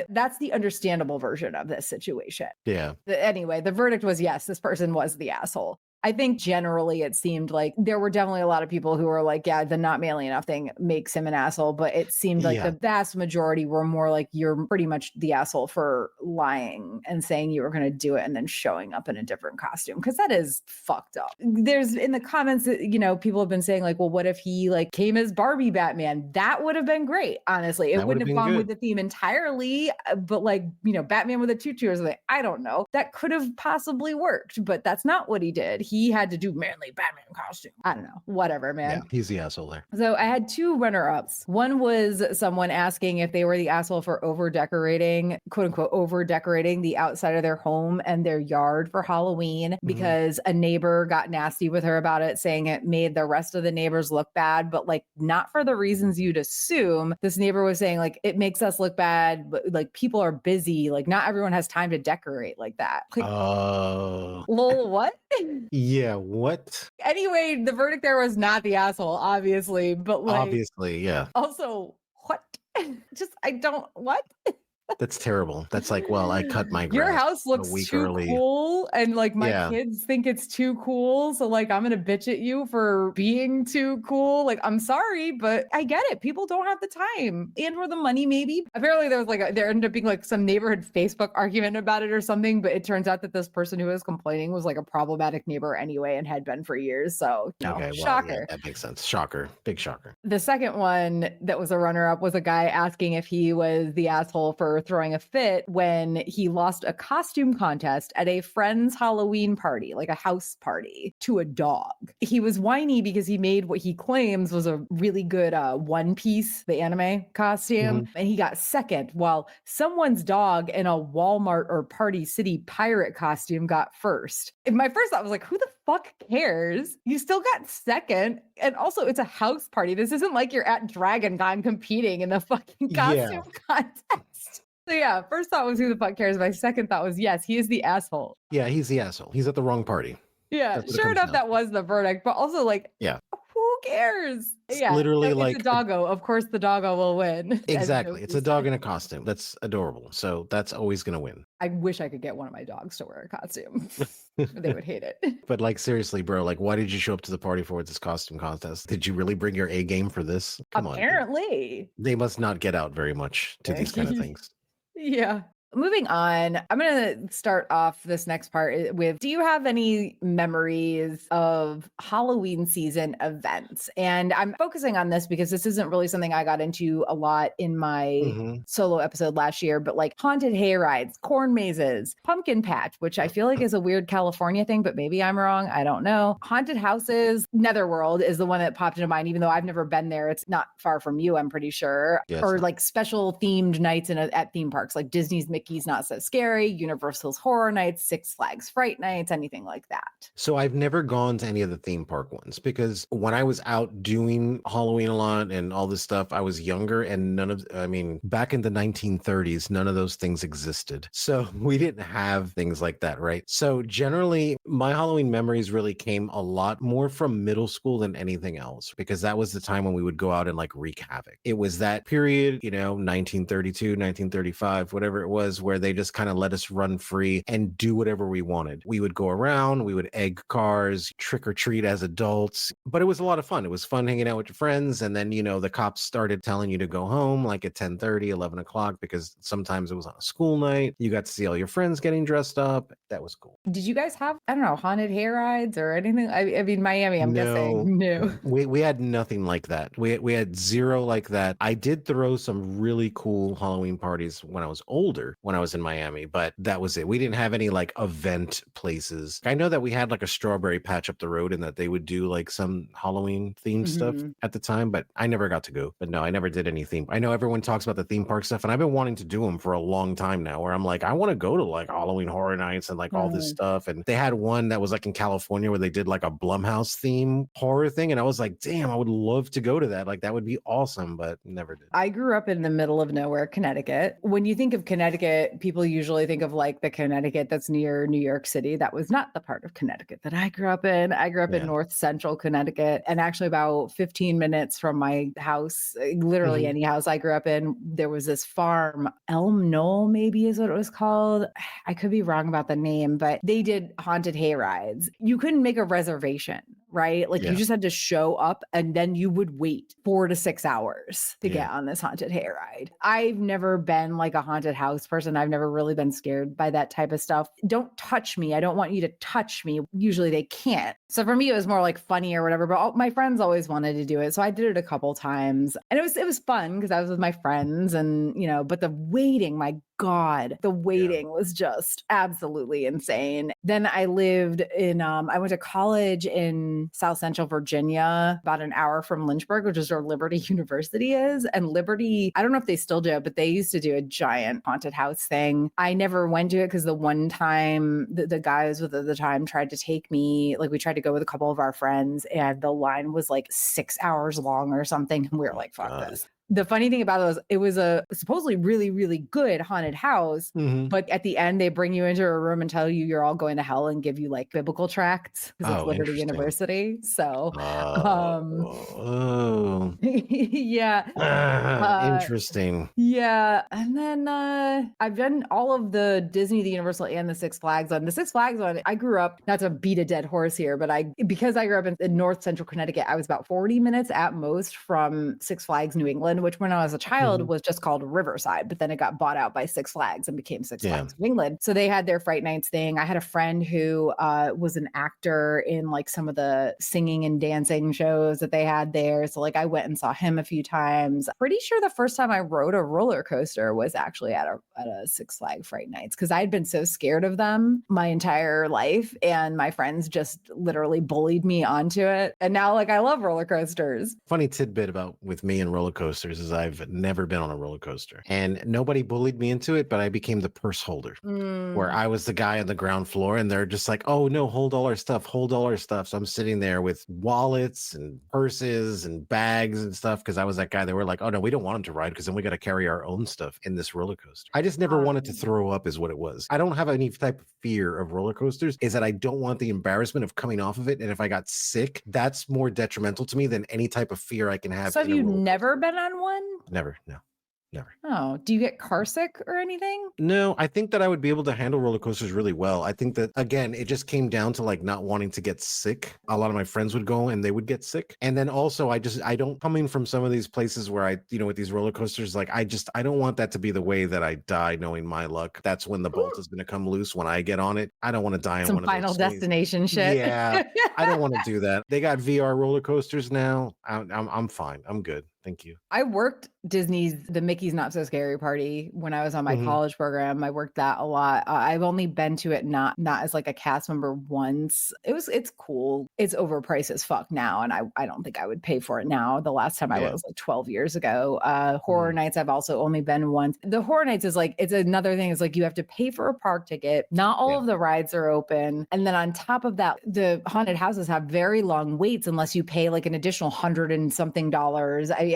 that's the understandable version of this situation. Yeah. Anyway, the verdict was yes, this person was the asshole. I think generally it seemed like there were definitely a lot of people who were like, yeah, the not manly enough thing makes him an asshole. But it seemed like the vast majority were more like, you're pretty much the asshole for lying and saying you were going to do it and then showing up in a different costume. Cause that is fucked up. There's in the comments, you know, people have been saying like, well, what if he like came as Barbie Batman? That would have been great. Honestly, it wouldn't have gone with the theme entirely, but like, you know, Batman with a tutu or something. I don't know. That could have possibly worked, but that's not what he did. he had to do manly Batman costume. I don't know, whatever, Yeah, man. he's the asshole there. So I had two runner-ups. One was someone asking if they were the asshole for over decorating, quote unquote, over decorating the outside of their home and their yard for Halloween because a neighbor got nasty with her about it, saying it made the rest of the neighbors look bad, but like not for the reasons you'd assume. This neighbor was saying like, it makes us look bad, but like people are busy. Like not everyone has time to decorate like that. Like, Oh, lol, what? yeah, what? Anyway, the verdict there was not the asshole, obviously, but like, Obviously, yeah. also, what? Just, I don't, what? That's terrible. That's like, well, I cut my Your grass house a looks week too early. cool, and like my Yeah. kids think it's too cool. So like I'm gonna bitch at you for being too cool. Like I'm sorry, but I get it. People don't have the time and or the money, maybe. Apparently there was like there ended up being like some neighborhood Facebook argument about it or something, but it turns out that this person who was complaining was like a problematic neighbor anyway and had been for years. So Okay, well, shocker. yeah, that makes sense. Shocker. Big shocker. The second one that was a runner-up was a guy asking if he was the asshole for throwing a fit when he lost a costume contest at a friend's Halloween party, like a house party, to a dog. He was whiny because he made what he claims was a really good One Piece, the anime costume, and he got second, while someone's dog in a Walmart or Party City pirate costume got first. And my first thought was like, who the fuck cares? You still got second. And also, it's a house party. This isn't like you're at Dragon Con competing in the fucking costume contest. So yeah, first thought was who the fuck cares? My second thought was, yes, he is the asshole. Yeah, he's the asshole. He's at the wrong party. Yeah, sure enough, that was the verdict. But also, like, yeah, who cares? It's yeah, literally it's like a doggo. Of course, the doggo will win. Exactly. It's a dog in a costume. That's adorable. So that's always going to win. I wish I could get one of my dogs to wear a costume. They would hate it. But like, seriously, bro, like, why did you show up to the party for this costume contest? Did you really bring your A game for this? Come on. Apparently. They must not get out very much to these kind of things. Yeah. Moving on, I'm going to start off this next part with, do you have any memories of Halloween season events? And I'm focusing on this because this isn't really something I got into a lot in my solo episode last year, but like haunted hay rides, corn mazes, pumpkin patch, which I feel like is a weird California thing, but maybe I'm wrong. I don't know. Haunted houses, Netherworld is the one that popped into mind, even though I've never been there. It's not far from you, I'm pretty sure. Yes. Or like special themed nights at theme parks, like Disney's Mickey's Not So Scary, Universal's Horror Nights, Six Flags Fright Nights, anything like that. So I've never gone to any of the theme park ones because when I was out doing Halloween a lot and all this stuff, I was younger and back in the 1930s, none of those things existed. So we didn't have things like that, right? So generally, my Halloween memories really came a lot more from middle school than anything else because that was the time when we would go out and like wreak havoc. It was that period, 1932, 1935, whatever it was, where they just kind of let us run free and do whatever we wanted. We would go around, we would egg cars, trick or treat as adults, but it was a lot of fun. It was fun hanging out with your friends. And then, the cops started telling you to go home like at 10:30, 11 o'clock, because sometimes it was on a school night. You got to see all your friends getting dressed up. That was cool. Did you guys have, I don't know, haunted hay rides or anything? I mean, Miami, I'm guessing. No. We had nothing like that. We had zero like that. I did throw some really cool Halloween parties when I was older, when I was in Miami, but that was it. We didn't have any like event places. I know that we had like a strawberry patch up the road and that they would do like some Halloween themed stuff at the time, but I never got to go. But no, I never did any theme. I know everyone talks about the theme park stuff and I've been wanting to do them for a long time now where I'm like, I want to go to like Halloween Horror Nights and like all this stuff. And they had one that was like in California where they did like a Blumhouse theme horror thing. And I was like, damn, I would love to go to that. Like that would be awesome, but never did. I grew up in the middle of nowhere, Connecticut. When you think of Connecticut, people usually think of like the Connecticut that's near New York City. That was not the part of Connecticut that I grew up in. I grew up in North Central Connecticut, and actually about 15 minutes from my house, literally any house I grew up in, there was this farm, Elm Knoll maybe is what it was called. I could be wrong about the name, but they did haunted hay rides. You couldn't make a reservation, right? Like you just had to show up and then you would wait 4 to 6 hours to get on this haunted hay ride. I've never been like a haunted house person. I've never really been scared by that type of stuff. Don't touch me. I don't want you to touch me. Usually they can't. So for me, it was more like funny or whatever, but my friends always wanted to do it. So I did it a couple times and it was fun because I was with my friends and, but the waiting, my God, the Yeah. waiting was just absolutely insane. Then I lived in, I went to college in South Central Virginia, about an hour from Lynchburg, which is where Liberty University is. And Liberty, I don't know if they still do it, but they used to do a giant haunted house thing. I never went to it because the one time the guys with at the time tried to take me, like we tried to go with a couple of our friends, and the line was like 6 hours long or something. And we were like, fuck God. this. The funny thing about it was a supposedly really, really good haunted house. Mhm. But at the end, they bring you into a room and tell you you're all going to hell and give you like biblical tracts because it's Oh, Liberty interesting. University. So, Oh. yeah. Uh, Interesting. yeah. And then I've done all of the Disney, the Universal, and the Six Flags one. The Six Flags one, I grew up, not to beat a dead horse here, but because I grew up in North Central Connecticut, I was about 40 minutes at most from Six Flags New England, which when I was a child Mhm. was just called Riverside, but then it got bought out by Six Flags and became Six Yeah. Flags New England. So they had their Fright Nights thing. I had a friend who was an actor in like some of the singing and dancing shows that they had there. So like I went and saw him a few times. Pretty sure the first time I rode a roller coaster was actually at a Six Flag Fright Nights because I'd been so scared of them my entire life, and my friends just literally bullied me onto it. And now like I love roller coasters. Funny tidbit about with me and roller coasters is I've never been on a roller coaster, and nobody bullied me into it, but I became the purse holder. Where I was the guy on the ground floor and they're just like, oh no, hold all our stuff, hold all our stuff. So I'm sitting there with wallets and purses and bags and stuff because I was that guy. They were like, oh no, we don't want him to ride because then we got to carry our own stuff in this roller coaster. I just never wanted to throw up, is what it was. I don't have any type of fear of roller coasters, is that I don't want the embarrassment of coming off of it. And if I got sick, that's more detrimental to me than any type of fear I can have. So have in a you roller coaster. never been on one? Never, no. Never. Oh, do you get car sick or anything? No, I think that I would be able to handle roller coasters really well. I think that, again, it just came down to like not wanting to get sick. A lot of my friends would go and they would get sick. And then also, I don't, coming from some of these places where with these roller coasters, like I don't want that to be the way that I die, knowing my luck. That's when the bolt is going to come loose when I get on it. I don't want to die on Some one of Final those swings. Destination shit. Yeah, I don't want to do that. They got VR roller coasters now. I'm fine. I'm good. Thank you. I worked the Mickey's Not So Scary Party when I was on my college program. I worked that a lot. I've only been to it not as like a cast member once. It's cool. It's overpriced as fuck now, and I don't think I would pay for it now. The last time I went was like 12 years ago. Horror Nights I've also only been once. The Horror Nights is like, it's another thing. It's like you have to pay for a park ticket. Not all of the rides are open, and then on top of that, the haunted houses have very long waits unless you pay like an additional $100 and something.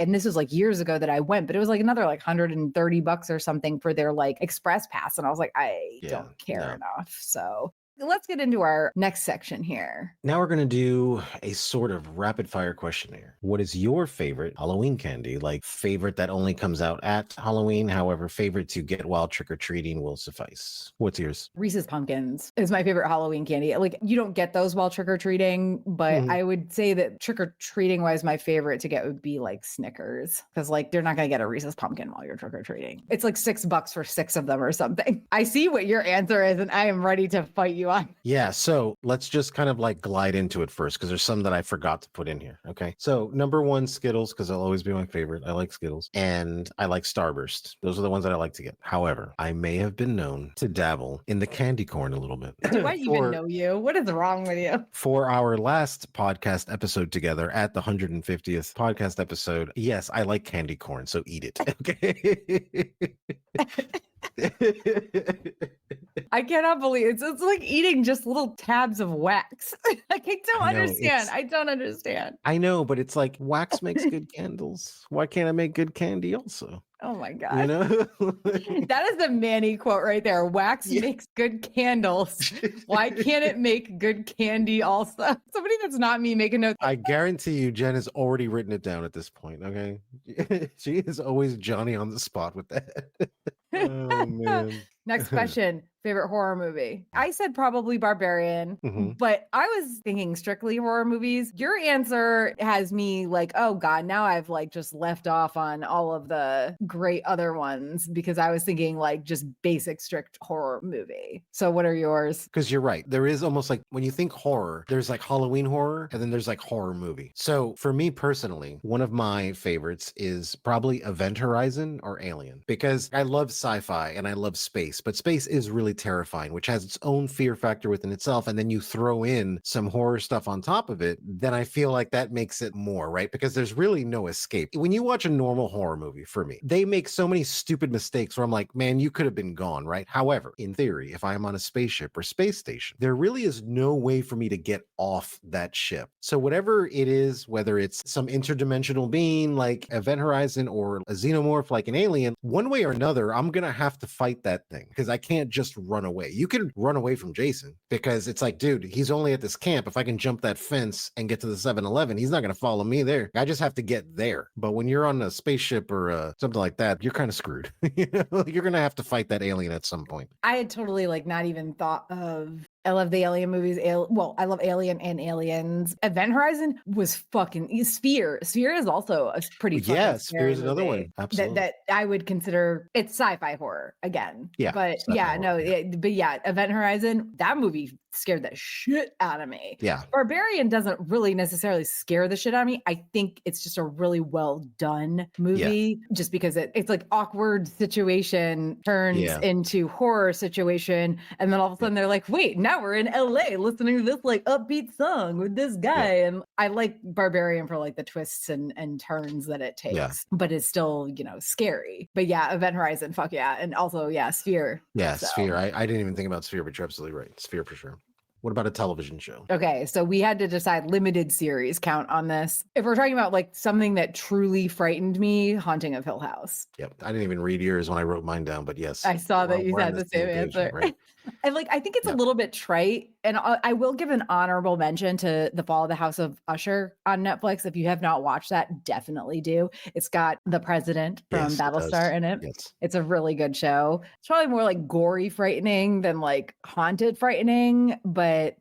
And this was like years ago that I went, but it was like another like $130 or something for their like express pass. And I was like, I don't care enough. So let's get into our next section here. Now we're going to do a sort of rapid fire questionnaire. What is your favorite Halloween candy? Like favorite that only comes out at Halloween. However, favorite to get while trick-or-treating will suffice. What's yours? Reese's Pumpkins is my favorite Halloween candy. Like you don't get those while trick-or-treating, but I would say that trick-or-treating wise, my favorite to get would be like Snickers. Because like they're not going to get a Reese's Pumpkin while you're trick-or-treating. It's like $6 for 6 of them or something. I see what your answer is and I am ready to fight you on. Yeah, so let's just kind of like glide into it first because there's some that I forgot to put in here. Okay. So number one, Skittles, because they'll always be my favorite. I like Skittles and I like Starburst. Those are the ones that I like to get. However, I may have been known to dabble in the candy corn a little bit. Do I even know you? What is wrong with you? For our last podcast episode together at the 150th podcast episode, yes, I like candy corn, so eat it. Okay. I cannot believe it's like eating just little tabs of wax. Like I don't understand. I don't understand. I know, but it's like wax makes good candles. Why can't I make good candy also? Oh my God. You know? That is the Manny quote right there. Wax makes good candles. Why can't it make good candy also? Somebody that's not me make a note. I guarantee you Jen has already written it down at this point, okay? She is always Johnny on the spot with that. Oh man. Next question. Favorite horror movie? I said probably Barbarian, Mhm. but I was thinking strictly horror movies. Your answer has me like, oh God, now I've like just left off on all of the great other ones because I was thinking like just basic strict horror movie. So what are yours? Because you're right. There is almost like when you think horror, there's like Halloween horror and then there's like horror movie. So for me personally, one of my favorites is probably Event Horizon or Alien because I love sci-fi and I love space, but space is really terrifying, which has its own fear factor within itself. And then you throw in some horror stuff on top of it, then I feel like that makes it more, right? Because there's really no escape. When you watch a normal horror movie, for me, they make so many stupid mistakes where I'm like, man, you could have been gone, right? However, in theory, if I'm on a spaceship or space station, there really is no way for me to get off that ship. So whatever it is, whether it's some interdimensional being like Event Horizon or a xenomorph like an alien, one way or another, I'm going to have to fight that thing because I can't just run away. You can run away from Jason because it's like, dude, he's only at this camp. If I can jump that fence and get to the 7-Eleven, he's not going to follow me there. I just have to get there. But when you're on a spaceship or something like that, you're kind of screwed. You know? You're going to have to fight that alien at some point. I had totally like not even thought of. I love the Alien movies. Well, I love Alien and Aliens. Event Horizon was fucking Sphere. Sphere is also a pretty Yeah, fucking Sphere scary is another movie one. Absolutely. that I would consider it's sci-fi horror again. Yeah, But sci-fi yeah, horror, no, yeah. but yeah, Event Horizon, that movie scared the shit out of me. Yeah. Barbarian doesn't really necessarily scare the shit out of me. I think it's just a really well done movie just because it's like awkward situation turns Yeah. into horror situation. And then all of a sudden they're like, wait, now we're in LA listening to this like upbeat song with this guy. And I like Barbarian for like the twists and turns that it takes, but it's still, you know, scary. But yeah, Event Horizon, fuck yeah. And also, yeah, Sphere. Yeah, So. Sphere. I didn't even think about Sphere, but you're absolutely right. Sphere for sure. What about a television show? Okay, so we had to decide limited series count on this. If we're talking about like something that truly frightened me, Haunting of Hill House. Yep. I didn't even read yours when I wrote mine down, but yes. I saw that you we're on had the same page, answer. right? And like, I think it's a Yep. little bit trite. And I will give an honorable mention to The Fall of the House of Usher on Netflix. If you have not watched that, definitely do. It's got the president from Yes, it does. Battlestar in it. Yes. It's a really good show. It's probably more like gory frightening than like haunted frightening, but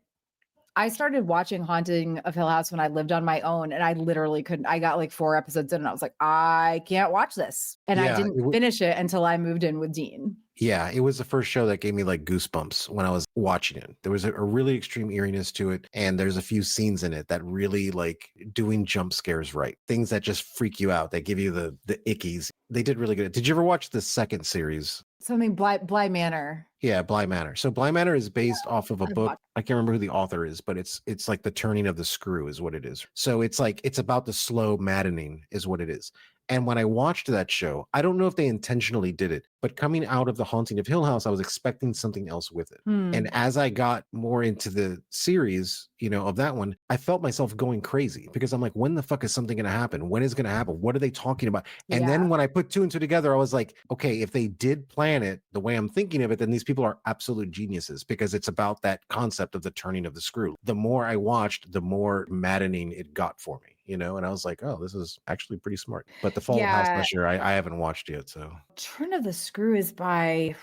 I started watching Haunting of Hill House when I lived on my own, and I literally couldn't. I got like 4 episodes in, and I was like, I can't watch this. And I Yeah, didn't finish it until I moved in with Dean. Yeah, it was the first show that gave me like goosebumps when I was watching it. There was a really extreme eeriness to it, and there's a few scenes in it that really like doing jump scares right. Things that just freak you out, that give you the ickies. They did really good. Did you ever watch the second series? Something Bly Manor. Yeah, Bly Manor. So Bly Manor is based off of a I've book. watched- I can't remember who the author is, but it's like the turning of the screw is what it is. So it's like it's about the slow maddening is what it is. And when I watched that show, I don't know if they intentionally did it, but coming out of The Haunting of Hill House, I was expecting something else with it. And as I got more into the series, you know, of that one, I felt myself going crazy because I'm like, when the fuck is something going to happen? When is it going to happen? What are they talking about? And then when I put 2 and 2 together, I was like, okay, if they did plan it the way I'm thinking of it, then these people are absolute geniuses because it's about that concept of the turning of the screw. The more I watched, the more maddening it got for me, you know, and I was like, oh, this is actually pretty smart. But The Fall of House Usher, I haven't watched yet. So Turn of the Screw is by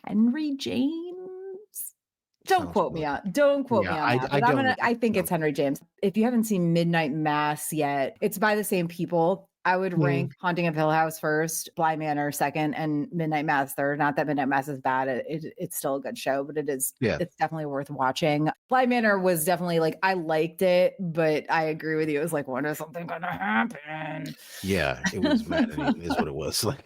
Henry James. Don't quote me on. Don't quote me on that. But I think it's Henry James. If you haven't seen Midnight Mass yet, it's by the same people. I would rank Haunting of Hill House first, Bly Manor second, and Midnight Mass third. Not that Midnight Mass is bad. It's still a good show, but it's definitely worth watching. Bly Manor was definitely like, I liked it, but I agree with you. It was like, when is something going to happen? Yeah, it was maddening is what it was. Like,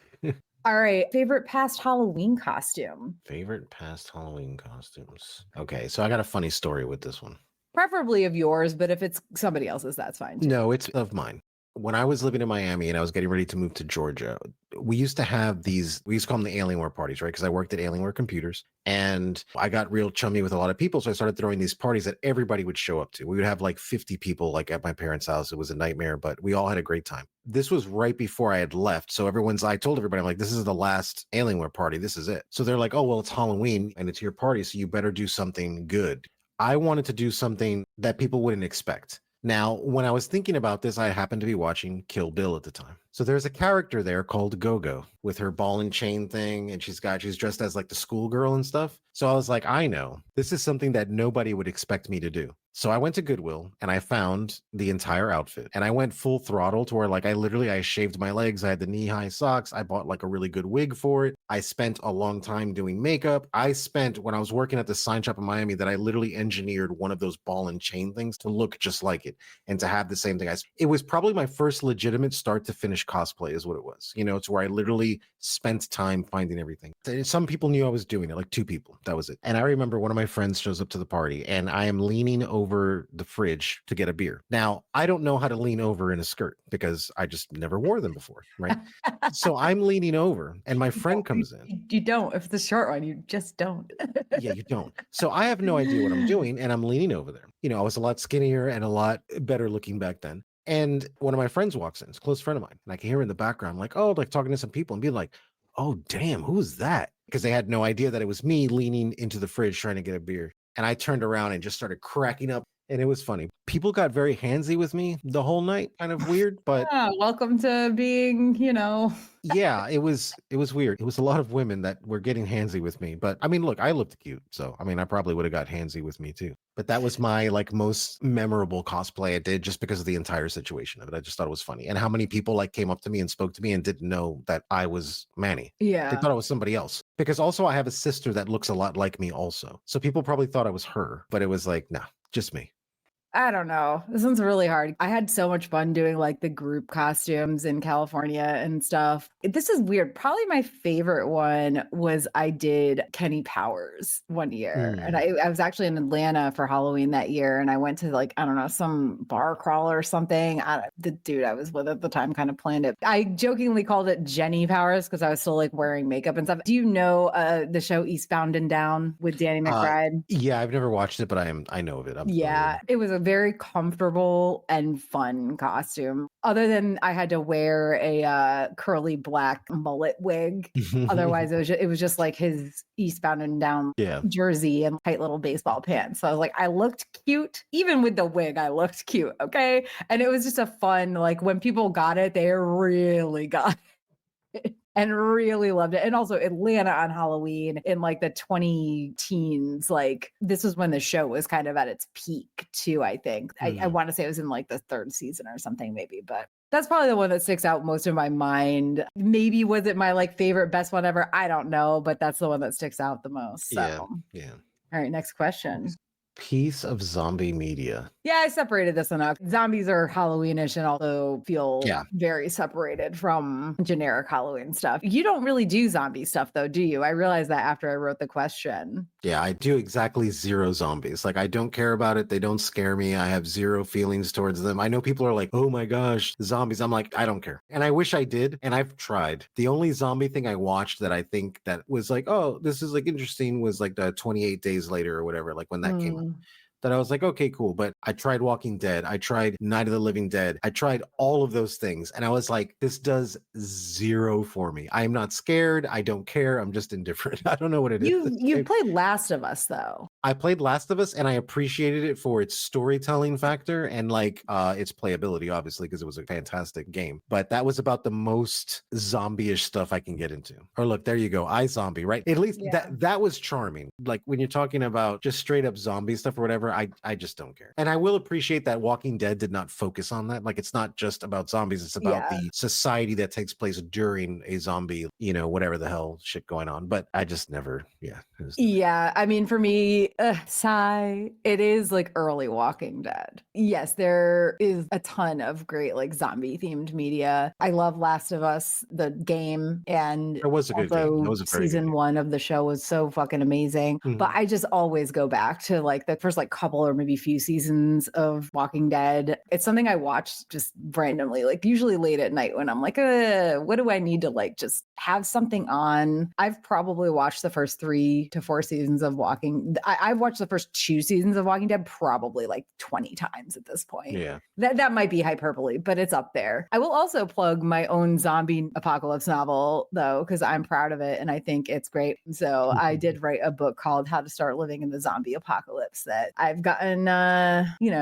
all right. Favorite past Halloween costume? favorite past Halloween costumes. Okay, so I got a funny story with this one. Preferably of yours, but if it's somebody else's, that's fine too. No, it's of mine. When I was living in Miami and I was getting ready to move to Georgia, we used to have these, we used to call them the Alienware parties, right? Because I worked at Alienware Computers and I got real chummy with a lot of people. So I started throwing these parties that everybody would show up to. We would have like 50 people like at my parents' house. It was a nightmare, but we all had a great time. This was right before I had left. So I told everybody, I'm like, this is the last Alienware party. This is it. So they're like, oh, well, it's Halloween and it's your party. So you better do something good. I wanted to do something that people wouldn't expect. Now, when I was thinking about this, I happened to be watching Kill Bill at the time. So there's a character there called Gogo with her ball and chain thing, and she's dressed as like the schoolgirl and stuff. So I was like, I know this is something that nobody would expect me to do. So I went to Goodwill and I found the entire outfit, and I went full throttle to where like I shaved my legs. I had the knee-high socks. I bought like a really good wig for it. I spent a long time doing makeup. When I was working at the sign shop in Miami, that I literally engineered one of those ball and chain things to look just like it and to have the same thing. It was probably my first legitimate start to finish cosplay is what it was. It's where I literally spent time finding everything. Some people knew I was doing it, like 2 people. That was it. And I remember one of my friends shows up to the party and I am leaning over the fridge to get a beer. Now, I don't know how to lean over in a skirt because I just never wore them before, right? So I'm leaning over and my friend comes in. You don't. If it's a short one, you just don't. Yeah, you don't. So I have no idea what I'm doing and I'm leaning over there. I was a lot skinnier and a lot better looking back then. And one of my friends walks in, it's a close friend of mine. And I can hear in the background, like, oh, like talking to some people and being like, oh, damn, who's that? Because they had no idea that it was me leaning into the fridge trying to get a beer. And I turned around and just started cracking up. And it was funny. People got very handsy with me the whole night. Kind of weird, but Yeah, welcome to being, yeah, it was weird. It was a lot of women that were getting handsy with me. But I mean, look, I looked cute. So I mean, I probably would have got handsy with me too. But that was my like most memorable cosplay I did just because of the entire situation of it. I just thought it was funny. And how many people like came up to me and spoke to me and didn't know that I was Manny. They Yeah. thought I was somebody else. Because also I have a sister that looks a lot like me also. So people probably thought I was her, but it was like, no, just me. I don't know. This one's really hard. I had so much fun doing like the group costumes in California and stuff. This is weird. Probably my favorite one was I did Kenny Powers one year. And I was actually in Atlanta for Halloween that year. And I went to like, I don't know, some bar crawl or something. The dude I was with at the time kind of planned it. I jokingly called it Jenny Powers because I was still like wearing makeup and stuff. Do you know the show Eastbound and Down with Danny McBride? Yeah, I've never watched it, but I know of it. Yeah, it was a very comfortable and fun costume. Other than I had to wear a curly black mullet wig. Otherwise, it was just like his Eastbound and Down jersey and tight little baseball pants. So I was like, I looked cute. Even with the wig, I looked cute. Okay. And it was just a fun, like when people got it, they really got it. And really loved it. And also Atlanta on Halloween in like the 20 teens, like this was when the show was kind of at its peak too, I think. I want to say it was in like the 3rd season or something maybe, but that's probably the one that sticks out most in my mind. Maybe was it my like favorite, best one ever? I don't know, but that's the one that sticks out the most. So. Yeah. All right, next question. Piece of zombie media. Yeah, I separated this one up. Zombies are Halloweenish and also feel very separated from generic Halloween stuff. You don't really do zombie stuff though, do you? I realized that after I wrote the question. Yeah, I do exactly 0 zombies. Like I don't care about it. They don't scare me. I have 0 feelings towards them. I know people are like, oh my gosh, zombies. I'm like, I don't care. And I wish I did. And I've tried. The only zombie thing I watched that I think that was like, oh, this is like interesting was like the 28 Days Later or whatever, like when that came out. That I was like, okay, cool. But I tried Walking Dead. I tried Night of the Living Dead. I tried all of those things. And I was like, this does 0 for me. I am not scared. I don't care. I'm just indifferent. I don't know what it is. You played Last of Us though. I played Last of Us and I appreciated it for its storytelling factor and like its playability, obviously, because it was a fantastic game. But that was about the most zombie-ish stuff I can get into. Or look, there you go. iZombie, right? At least that was charming. Like when you're talking about just straight up zombie stuff or whatever, I just don't care. And I will appreciate that Walking Dead did not focus on that. Like it's not just about zombies. It's about the society that takes place during a zombie, whatever the hell shit going on. But I just never, Yeah. I mean, for me, sigh, it is like early Walking Dead. Yes, there is a ton of great like zombie themed media. I love Last of Us, the game, and it was a good game. It was a very season good 1 of the show was so fucking amazing. But I just always go back to like the first like couple or maybe few seasons of Walking Dead. It's something I watch just randomly, like usually late at night when I'm like, what do I need to like just have something on? I've probably watched the first 3 to 4 seasons of I've watched the first 2 seasons of Walking Dead probably like 20 times at this point. Yeah. That might be hyperbole, but it's up there. I will also plug my own zombie apocalypse novel though, because I'm proud of it and I think it's great. So I did write a book called How to Start Living in the Zombie Apocalypse that I've gotten,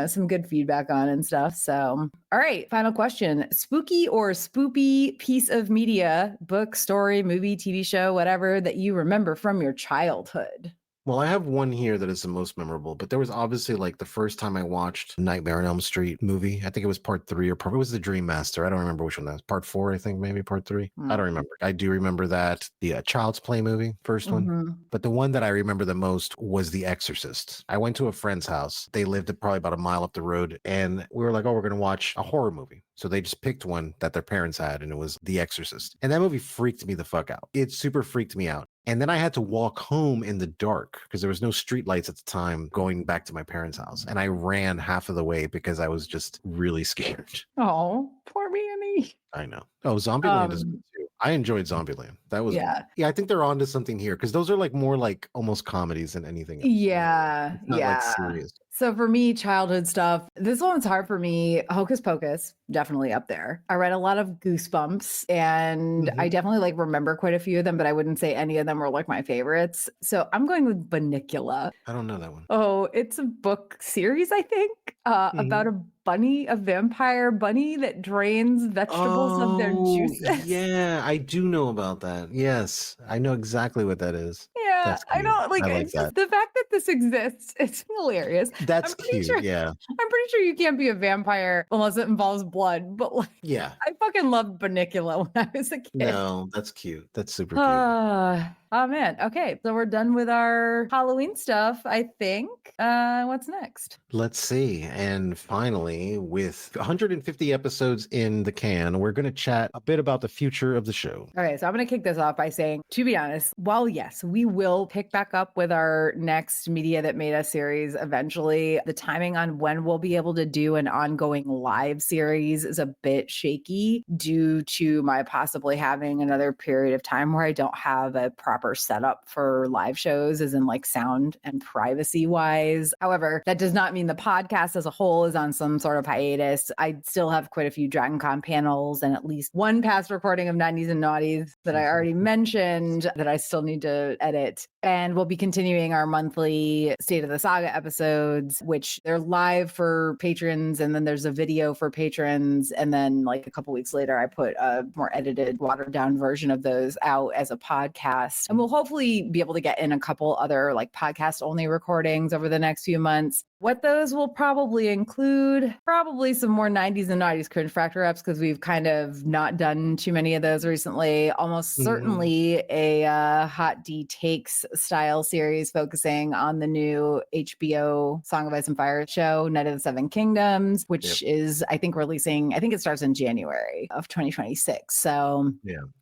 some good feedback on and stuff. So, all right, final question. Spooky or spoopy piece of media, book, story, movie, TV show, whatever that you remember from your childhood? Well, I have one here that is the most memorable, but there was obviously like the first time I watched Nightmare on Elm Street movie. I think it was part three or it was the Dream Master. I don't remember which one that was. Part four, I think, maybe part three. I don't remember. I do remember that the Child's Play movie, first one. Mm-hmm. But the one that I remember the most was The Exorcist. I went to a friend's house. They lived probably about a mile up the road, and we were like, oh, we're going to watch a horror movie. So they just picked one that their parents had, and it was The Exorcist. And that movie freaked me the fuck out. It super freaked me out. And then I had to walk home in the dark because there was no street lights at the time going back to my parents' house. And I ran half of the way because I was just really scared. Oh, poor Manny. I know. Oh, Zombieland is good too. I enjoyed Zombieland. That was, yeah, I think they're onto something here because those are like more like almost comedies than anything else. Yeah. It's not like serious. So for me, childhood stuff, this one's hard for me. Hocus Pocus, definitely up there. I read a lot of Goosebumps, and I definitely like remember quite a few of them, but I wouldn't say any of them were like my favorites. So I'm going with Bunnicula. I don't know that one. Oh, it's a book series, I think, about a bunny, a vampire bunny that drains vegetables of their juices. Yeah, I do know about that. Yes, I know exactly what that is. Yeah, I don't like, I it's just the fact that this exists. It's hilarious. That's cute. Sure, yeah. I'm pretty sure you can't be a vampire unless it involves blood, but like, yeah, I fucking loved Bunnicula when I was a kid. No, that's cute. That's super cute. Oh man. Okay. So we're done with our Halloween stuff, I think. What's next? Let's see. And finally, with 150 episodes in the can, we're going to chat a bit about the future of the show. Okay. So I'm going to kick this off by saying, to be honest, while yes, we will pick back up with our next Media That Made Us series eventually, the timing on when we'll be able to do an ongoing live series is a bit shaky due to my possibly having another period of time where I don't have a proper setup for live shows, as in like sound and privacy wise. However, that does not mean the podcast as a whole is on some sort of hiatus. I still have quite a few Dragon Con panels and at least one past recording of 90s and Naughties that I already mentioned that I still need to edit. And we'll be continuing our monthly State of the Saga episodes, which they're live for patrons. And then there's a video for patrons. And then like a couple weeks later, I put a more edited, watered down version of those out as a podcast. And we'll hopefully be able to get in a couple other like podcast only recordings over the next few months. What those will probably include, probably some more 90s and 90s cringe factor ups, because we've kind of not done too many of those recently. Almost certainly a Hot D Takes style series focusing on the new HBO Song of Ice and Fire show, Night of the Seven Kingdoms, which is, I think, releasing, I think it starts in January of 2026. So,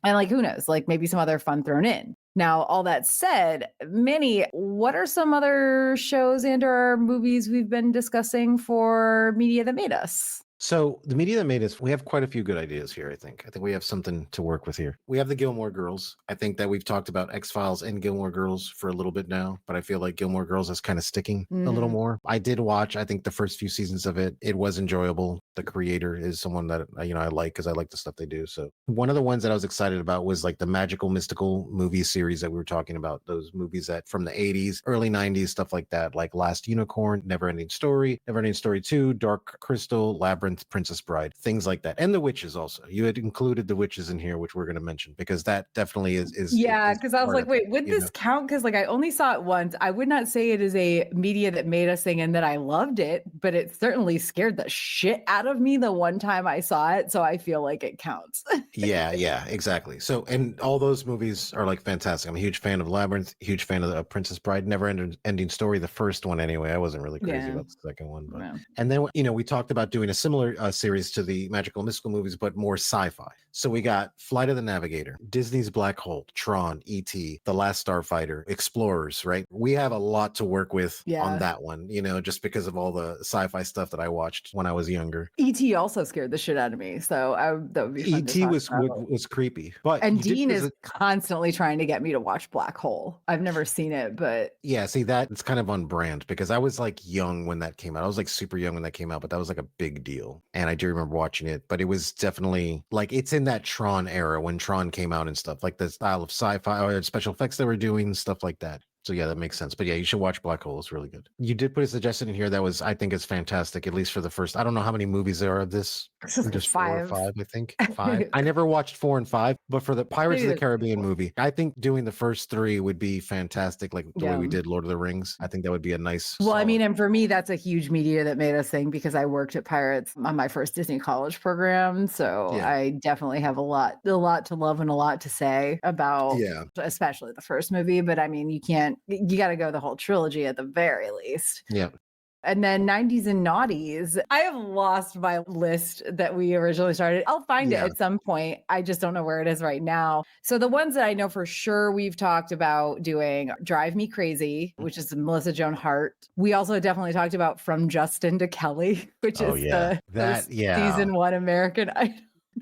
and like, who knows, like maybe some other fun thrown in. Now, all that said, Manny, what are some other shows and or movies we've been discussing for Media That Made Us? So the Media That Made Us, we have quite a few good ideas here, I think. I think we have something to work with here. We have the Gilmore Girls. I think that we've talked about X-Files and Gilmore Girls for a little bit now, but I feel like Gilmore Girls is kind of sticking a little more. I did watch, I think, the first few seasons of it. It was enjoyable. The creator is someone that, I like because I like the stuff they do. So one of the ones that I was excited about was like the magical, mystical movie series that we were talking about. Those movies that from the 80s, early 90s, stuff like that, like Last Unicorn, Neverending Story 2, Dark Crystal, Labyrinth, Princess Bride, things like that. And The Witches also. You had included The Witches in here, which we're going to mention because that definitely is because I was like, wait, would this count? Because like I only saw it once. I would not say it is a Media That Made Us thing and that I loved it, but it certainly scared the shit out of me the one time I saw it. So I feel like it counts. yeah, exactly. So, and all those movies are like fantastic. I'm a huge fan of Labyrinth, huge fan of the Princess Bride, Never Ending Story, the first one anyway. I wasn't really crazy about the second one, but and then we talked about doing a similar series to the magical mystical movies, but more sci-fi. So we got Flight of the Navigator, Disney's Black Hole, Tron, E.T., The Last Starfighter, Explorers, right? We have a lot to work with on that one, just because of all the sci-fi stuff that I watched when I was younger. E.T. also scared the shit out of me. So that would be fun. E.T. was creepy. And Dean is constantly trying to get me to watch Black Hole. I've never seen it, but yeah, see that it's kind of on brand because I was like young when that came out. I was like super young when that came out, but that was like a big deal. And I do remember watching it, but it was definitely like it's in that Tron era when Tron came out and stuff, like the style of sci-fi or special effects they were doing, stuff like that. So yeah, that makes sense. But yeah, you should watch Black Hole. It's really good. You did put a suggestion in here that was, I think, is fantastic. At least for the first. I don't know how many movies there are of this. Just four or 5. five, I think. 5. I never watched 4 and 5, but for the Pirates Maybe of the there's Caribbean 4. movie, I think doing the first 3 would be fantastic. Like the way Yeah. we did Lord of the Rings. I think that would be a nice. Well, I solid. mean, and for me, that's a huge media that made us thing because I worked at Pirates on my first Disney college program. So Yeah. I definitely have a lot to love and a lot to say about, Yeah. especially the first movie. But I mean, you got to go the whole trilogy at the very least. Yeah. And then 90s and naughties. I have lost my list that we originally started. I'll find it Yeah. at some point. I just don't know where it is right now. So the ones that I know for sure we've talked about doing Drive Me Crazy, which is Melissa Joan Hart. We also definitely talked about From Justin to Kelly, which Oh is yeah. the That yeah. season 1 American Idol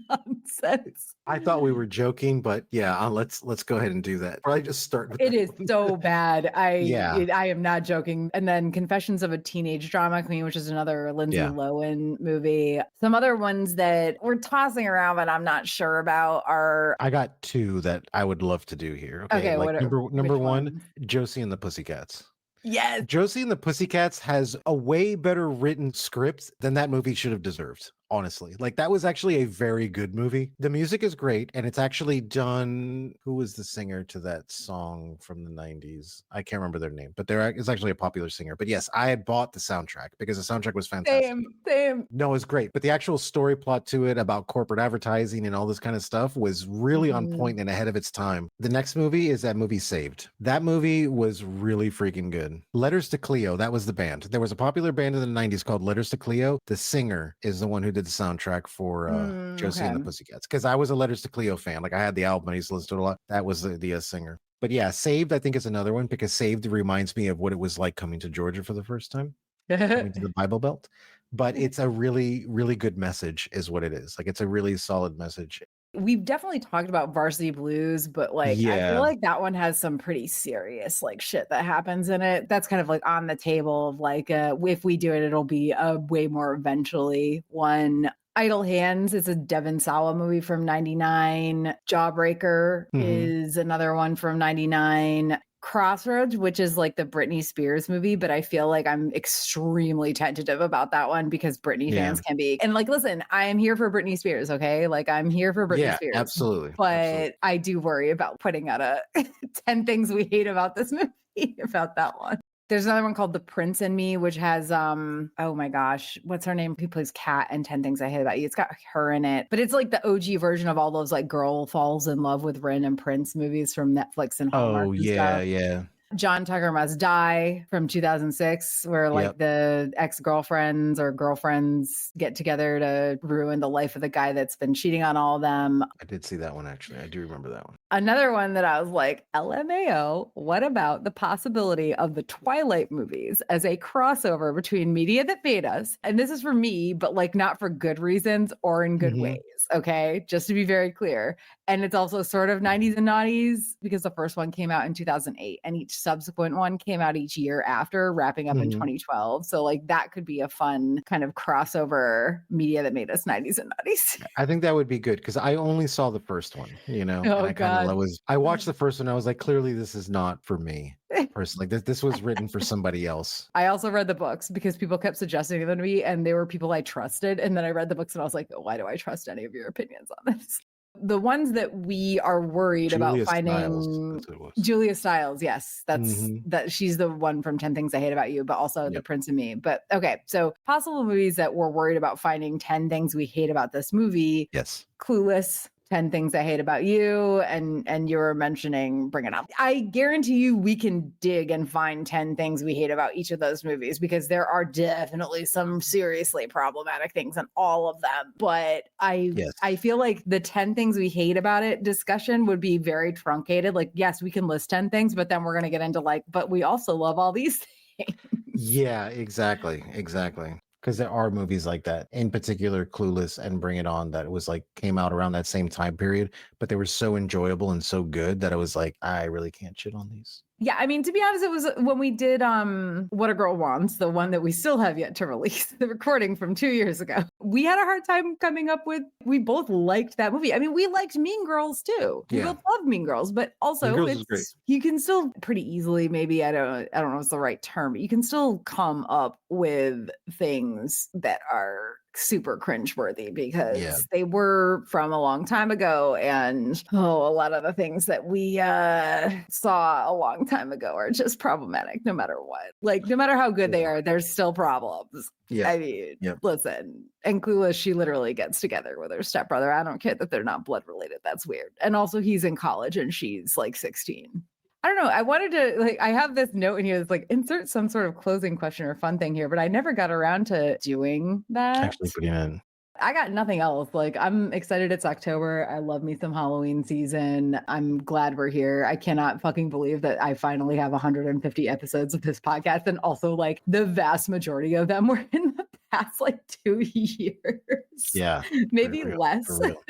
nonsense. I thought we were joking, but yeah, let's go ahead and do that. Probably just start with It that is one. so bad. Yeah. I am not joking. And then Confessions of a Teenage Drama Queen, which is another Lindsay Yeah. Lohan movie. Some other ones that we're tossing around, but I'm not sure about are. I got 2 that I would love to do here. Okay, like number which 1, ones? Josie and the Pussycats. Yes. Josie and the Pussycats has a way better written script than that movie should have deserved. Honestly, like that was actually a very good movie. The music is great, and it's actually done. Who was the singer to that song from the 90s? I can't remember their name, but it's actually a popular singer. But yes, I had bought the soundtrack because the soundtrack was fantastic. Same. No, it's great. But the actual story plot to it about corporate advertising and all this kind of stuff was really on point and ahead of its time. The next movie is that movie Saved. That movie was really freaking good. Letters to Cleo, that was the band. There was a popular band in the 90s called Letters to Cleo. The singer is the one who did the soundtrack for Josie and the Pussycats. Because I was a Letters to Cleo fan. Like I had the album, I used to listen to it a lot. That was the singer. But yeah, Saved, I think, is another one because Saved reminds me of what it was like coming to Georgia for the first time, coming to the Bible Belt. But it's a really, really good message, is what it is. Like it's a really solid message. We've definitely talked about Varsity Blues, but like I feel like that one has some pretty serious like shit that happens in it. That's kind of like on the table of like if we do it, it'll be a way more eventually one. Idle Hands is a Devon Sawa movie from 99. Jawbreaker is another one from 99. Crossroads, which is like the Britney Spears movie, but I feel like I'm extremely tentative about that one because Britney fans can be. And like, listen, I am here for Britney Spears, okay? Like I'm here for Britney Spears. Absolutely. But absolutely. I do worry about putting out a 10 things we hate about this movie about that one. There's another one called The Prince and Me, which has oh my gosh, what's her name? Who plays Kat in 10 Things I Hate About You? It's got her in it. But it's like the OG version of all those like girl falls in love with Ren and Prince movies from Netflix and Hallmark. Oh, and yeah, stuff. yeah. John Tucker Must Die from 2006, where like the ex-girlfriends or girlfriends get together to ruin the life of the guy that's been cheating on all of them. I did see that one, actually. I do remember that one. Another one that I was like, LMAO, what about the possibility of the Twilight movies as a crossover between Media That Made Us? And this is for me, but like not for good reasons or in good ways. Okay. Just to be very clear. And it's also sort of 90s and naughties because the first one came out in 2008 and each subsequent one came out each year after, wrapping up in 2012. So like that could be a fun kind of crossover Media That Made Us 90s and naughties. I think that would be good because I only saw the first one, you know. Oh, and I watched the first one. I was like, clearly this is not for me personally. This was written for somebody else. I also read the books because people kept suggesting them to me and they were people I trusted. And then I read the books and I was like, why do I trust any of your opinions on this? The ones that we are worried about finding Julia Stiles. Yes, that she's the one from 10 Things I Hate About You, but also The Prince and Me. But okay, so possible movies that we're worried about finding 10 things we hate about this movie. Yes. Clueless, 10 Things I Hate About You, and you were mentioning Bring It Up. I guarantee you we can dig and find 10 things we hate about each of those movies because there are definitely some seriously problematic things in all of them. But I feel like the 10 things we hate about it discussion would be very truncated. Like, yes, we can list 10 things, but then we're going to get into like, but we also love all these things. Yeah, exactly. Because there are movies like that, in particular Clueless and Bring It On, that was like came out around that same time period, but they were so enjoyable and so good that I was like, I really can't shit on these. Yeah, I mean, to be honest, it was when we did What a Girl Wants, the one that we still have yet to release, the recording from 2 years ago. We had a hard time coming up with, we both liked that movie. I mean, we liked Mean Girls too. We Yeah. both love Mean Girls, but Mean also Girls is great. you can still pretty easily, maybe I don't know if it's the right term, but you can still come up with things that are super cringeworthy Yeah. because they were from a long time ago, and a lot of the things that we saw a long time ago are just problematic no matter what. Like, no matter how good they are, there's still problems. Yeah. I mean, Yeah. listen, and Clueless, she literally gets together with her stepbrother. I don't care that they're not blood related. That's weird. And also he's in college and she's like 16. I don't know. I wanted to, like, I have this note in here that's like, insert some sort of closing question or fun thing here, but I never got around to doing that. Actually putting it in. I got nothing else. Like, I'm excited it's October. I love me some Halloween season. I'm glad we're here. I cannot fucking believe that I finally have 150 episodes of this podcast. And also, like, the vast majority of them were in the past, like, 2 years. Yeah. Maybe less. For real.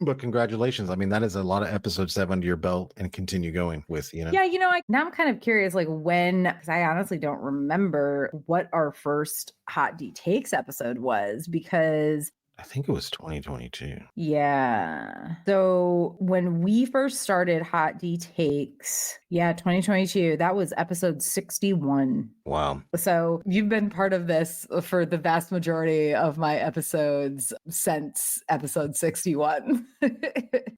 But congratulations. I mean, that is a lot of episodes to have under your belt and continue going with, you know? Yeah, now I'm kind of curious, like, when, because I honestly don't remember what our first Hot D Takes episode was, because I think it was 2022. yeah. So when we first started Hot D Takes, 2022, that was episode 61. Wow. So you've been part of this for the vast majority of my episodes since episode 61.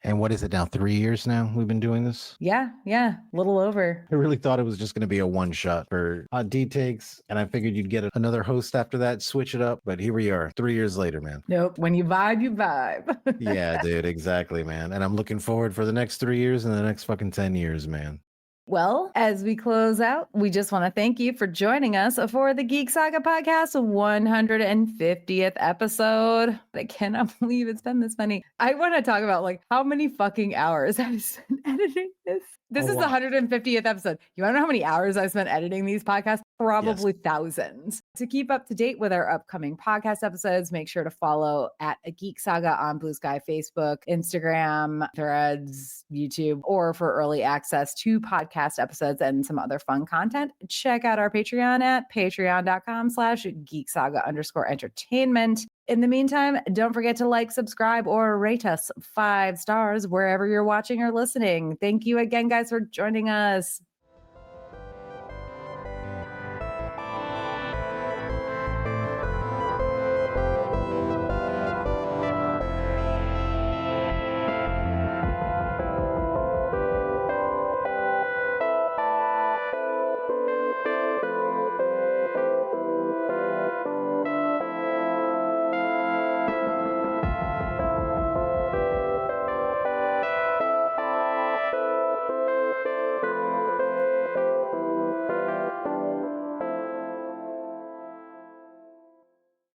And what is it now? 3 years now we've been doing this? Yeah, a little over. I really thought it was just going to be a one shot for Hot D Takes. And I figured you'd get another host after that, switch it up. But here we are 3 years later, man. Nope. When you vibe, you vibe. Yeah, dude. Exactly, man. And I'm looking forward for the next 3 years and the next fucking 10 years, man. Well, as we close out, we just want to thank you for joining us for the Geek Saga podcast 150th episode. I cannot believe it's been this many. I want to talk about like how many fucking hours I've spent editing this. This is the 150th episode. You want to know how many hours I spent editing these podcasts? Probably thousands. To keep up to date with our upcoming podcast episodes, make sure to follow at A Geek Saga on Blue Sky, Facebook, Instagram, Threads, YouTube, or for early access to podcast episodes and some other fun content, check out our Patreon at patreon.com/geeksaga_entertainment. In the meantime, don't forget to like, subscribe, or rate us 5 stars wherever you're watching or listening. Thank you again, guys, for joining us.